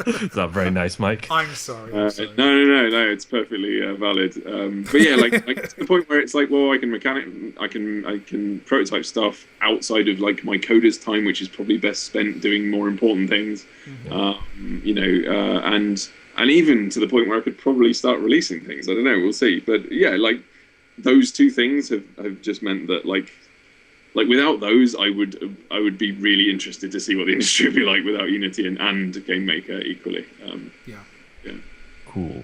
It's not very nice, Mike. I'm sorry. No, it's perfectly valid. But yeah, like to the point where it's like, well, I can prototype stuff outside of like my coder's time, which is probably best spent doing more important things. And even to the point where I could probably start releasing things. I don't know, we'll see. But yeah, like those two things have just meant that like without those, I would be really interested to see what the industry would be like without Unity and Game Maker equally. Yeah. Cool.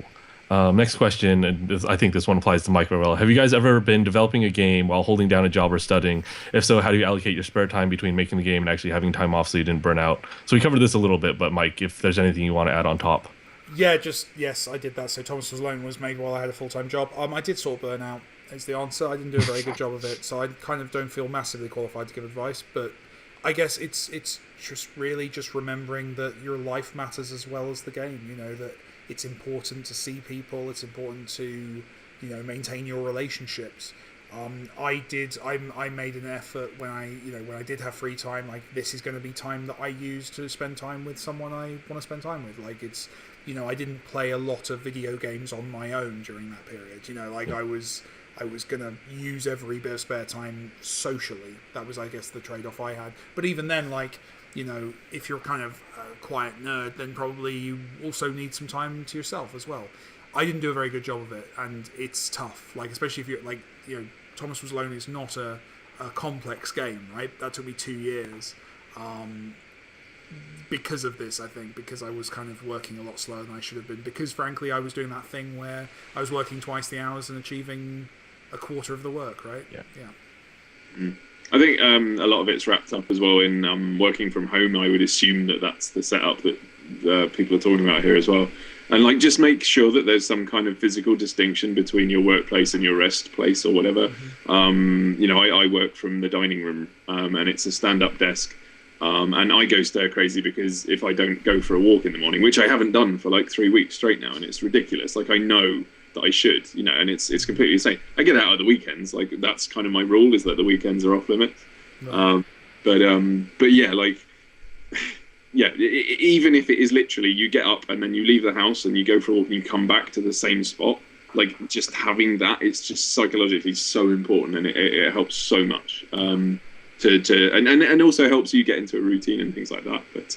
Next question, and I think this one applies to Mike Morell. Have you guys ever been developing a game while holding down a job or studying? If so, how do you allocate your spare time between making the game and actually having time off so you didn't burn out? So we covered this a little bit, but Mike, if there's anything you want to add on top. Yeah, yes, I did that. So Thomas Was Alone was made while I had a full-time job. I did sort of burn out, is the answer. I didn't do a very good job of it, so I kind of don't feel massively qualified to give advice. But I guess it's just really just remembering that your life matters as well as the game. You know, that it's important to see people. It's important to, maintain your relationships. I made an effort when I did have free time. Like, this is going to be time that I use to spend time with someone I want to spend time with. Like, it's, I didn't play a lot of video games on my own during that period. I was going to use every bit of spare time socially. That was, I guess, the trade-off I had. But even then, if you're kind of a quiet nerd, then probably you also need some time to yourself as well. I didn't do a very good job of it, and it's tough. Like, especially if you're, Thomas Was Alone is not a complex game, right? That took me 2 years. Because of this, I think, because I was kind of working a lot slower than I should have been. Because, frankly, I was doing that thing where I was working twice the hours and achieving a quarter of the work, right? Yeah. I think a lot of it's wrapped up as well in working from home. I would assume that that's the setup that people are talking about here as well. And just make sure that there's some kind of physical distinction between your workplace and your rest place or whatever. I work from the dining room, and it's a stand-up desk. And I go stir crazy because if I don't go for a walk in the morning, which I haven't done for 3 weeks straight now, and it's ridiculous. I know that I should, and it's completely insane. I get out at the weekends. That's kind of my rule, is that the weekends are off limits. Right. But yeah, even if it is literally you get up and then you leave the house and you go for a walk and you come back to the same spot, just having that, it's just psychologically so important, and it helps so much. And also helps you get into a routine and things like that. But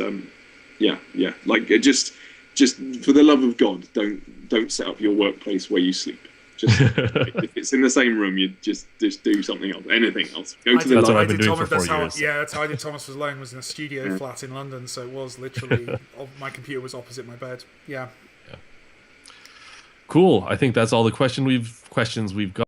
just for the love of God, don't set up your workplace where you sleep. Just if it's in the same room, you just do something else, anything else. That's what I've been doing for 4 years. That's how I did Thomas Was Alone. Was in a studio flat in London, so it was literally my computer was opposite my bed. Yeah. Cool. I think that's all the questions we've got.